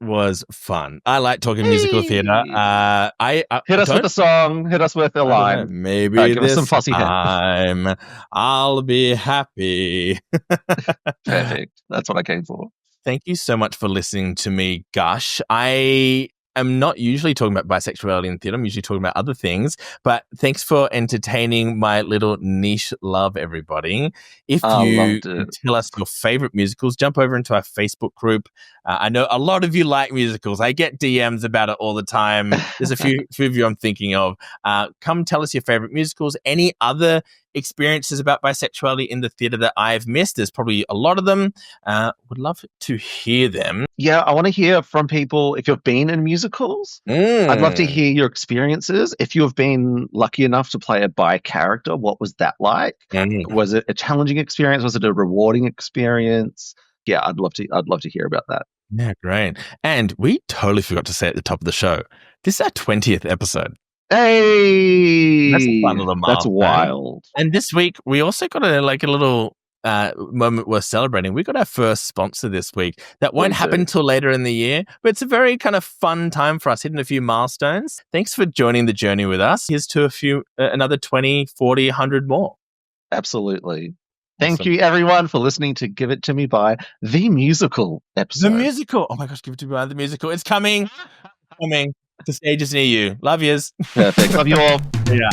Speaker 1: was fun. I like talking musical theatre.
Speaker 2: Hit us with a song. Hit us with a line.
Speaker 1: Maybe this some fussy time I'll be happy.
Speaker 2: Perfect. That's what I came for.
Speaker 1: Thank you so much for listening to me gush. I am not usually talking about bisexuality in theatre. I'm usually talking about other things. But thanks for entertaining my little niche love, everybody. If you can tell us your favourite musicals, jump over into our Facebook group. I know a lot of you like musicals. I get DMs about it all the time. There's a few of you I'm thinking of. Come tell us your favourite musicals. Any other experiences about bisexuality in the theatre that I've missed? There's probably a lot of them. Would love to hear them.
Speaker 2: Yeah, I want to hear from people if you've been in musicals. I'd love to hear your experiences. If you have been lucky enough to play a bi character, what was that like? Was it a challenging experience? Was it a rewarding experience? Yeah, I'd love to hear about that.
Speaker 1: Yeah, great. And we totally forgot to say at the top of the show, this is our 20th episode.
Speaker 2: Hey,
Speaker 1: that's a fun little milestone.
Speaker 2: That's wild.
Speaker 1: And this week we also got a little moment worth celebrating. We got our first sponsor this week. That won't happen until later in the year, but it's a very kind of fun time for us, hitting a few milestones. Thanks for joining the journey with us. Here's to another 20, 40, 100 more.
Speaker 2: Absolutely. Thank you, everyone, for listening to Give It To Me by the musical episode.
Speaker 1: The musical. Oh my gosh, Give It To Me by the musical. It's coming. To stages near you. Love yous.
Speaker 2: Perfect. Love you all.
Speaker 1: Yeah.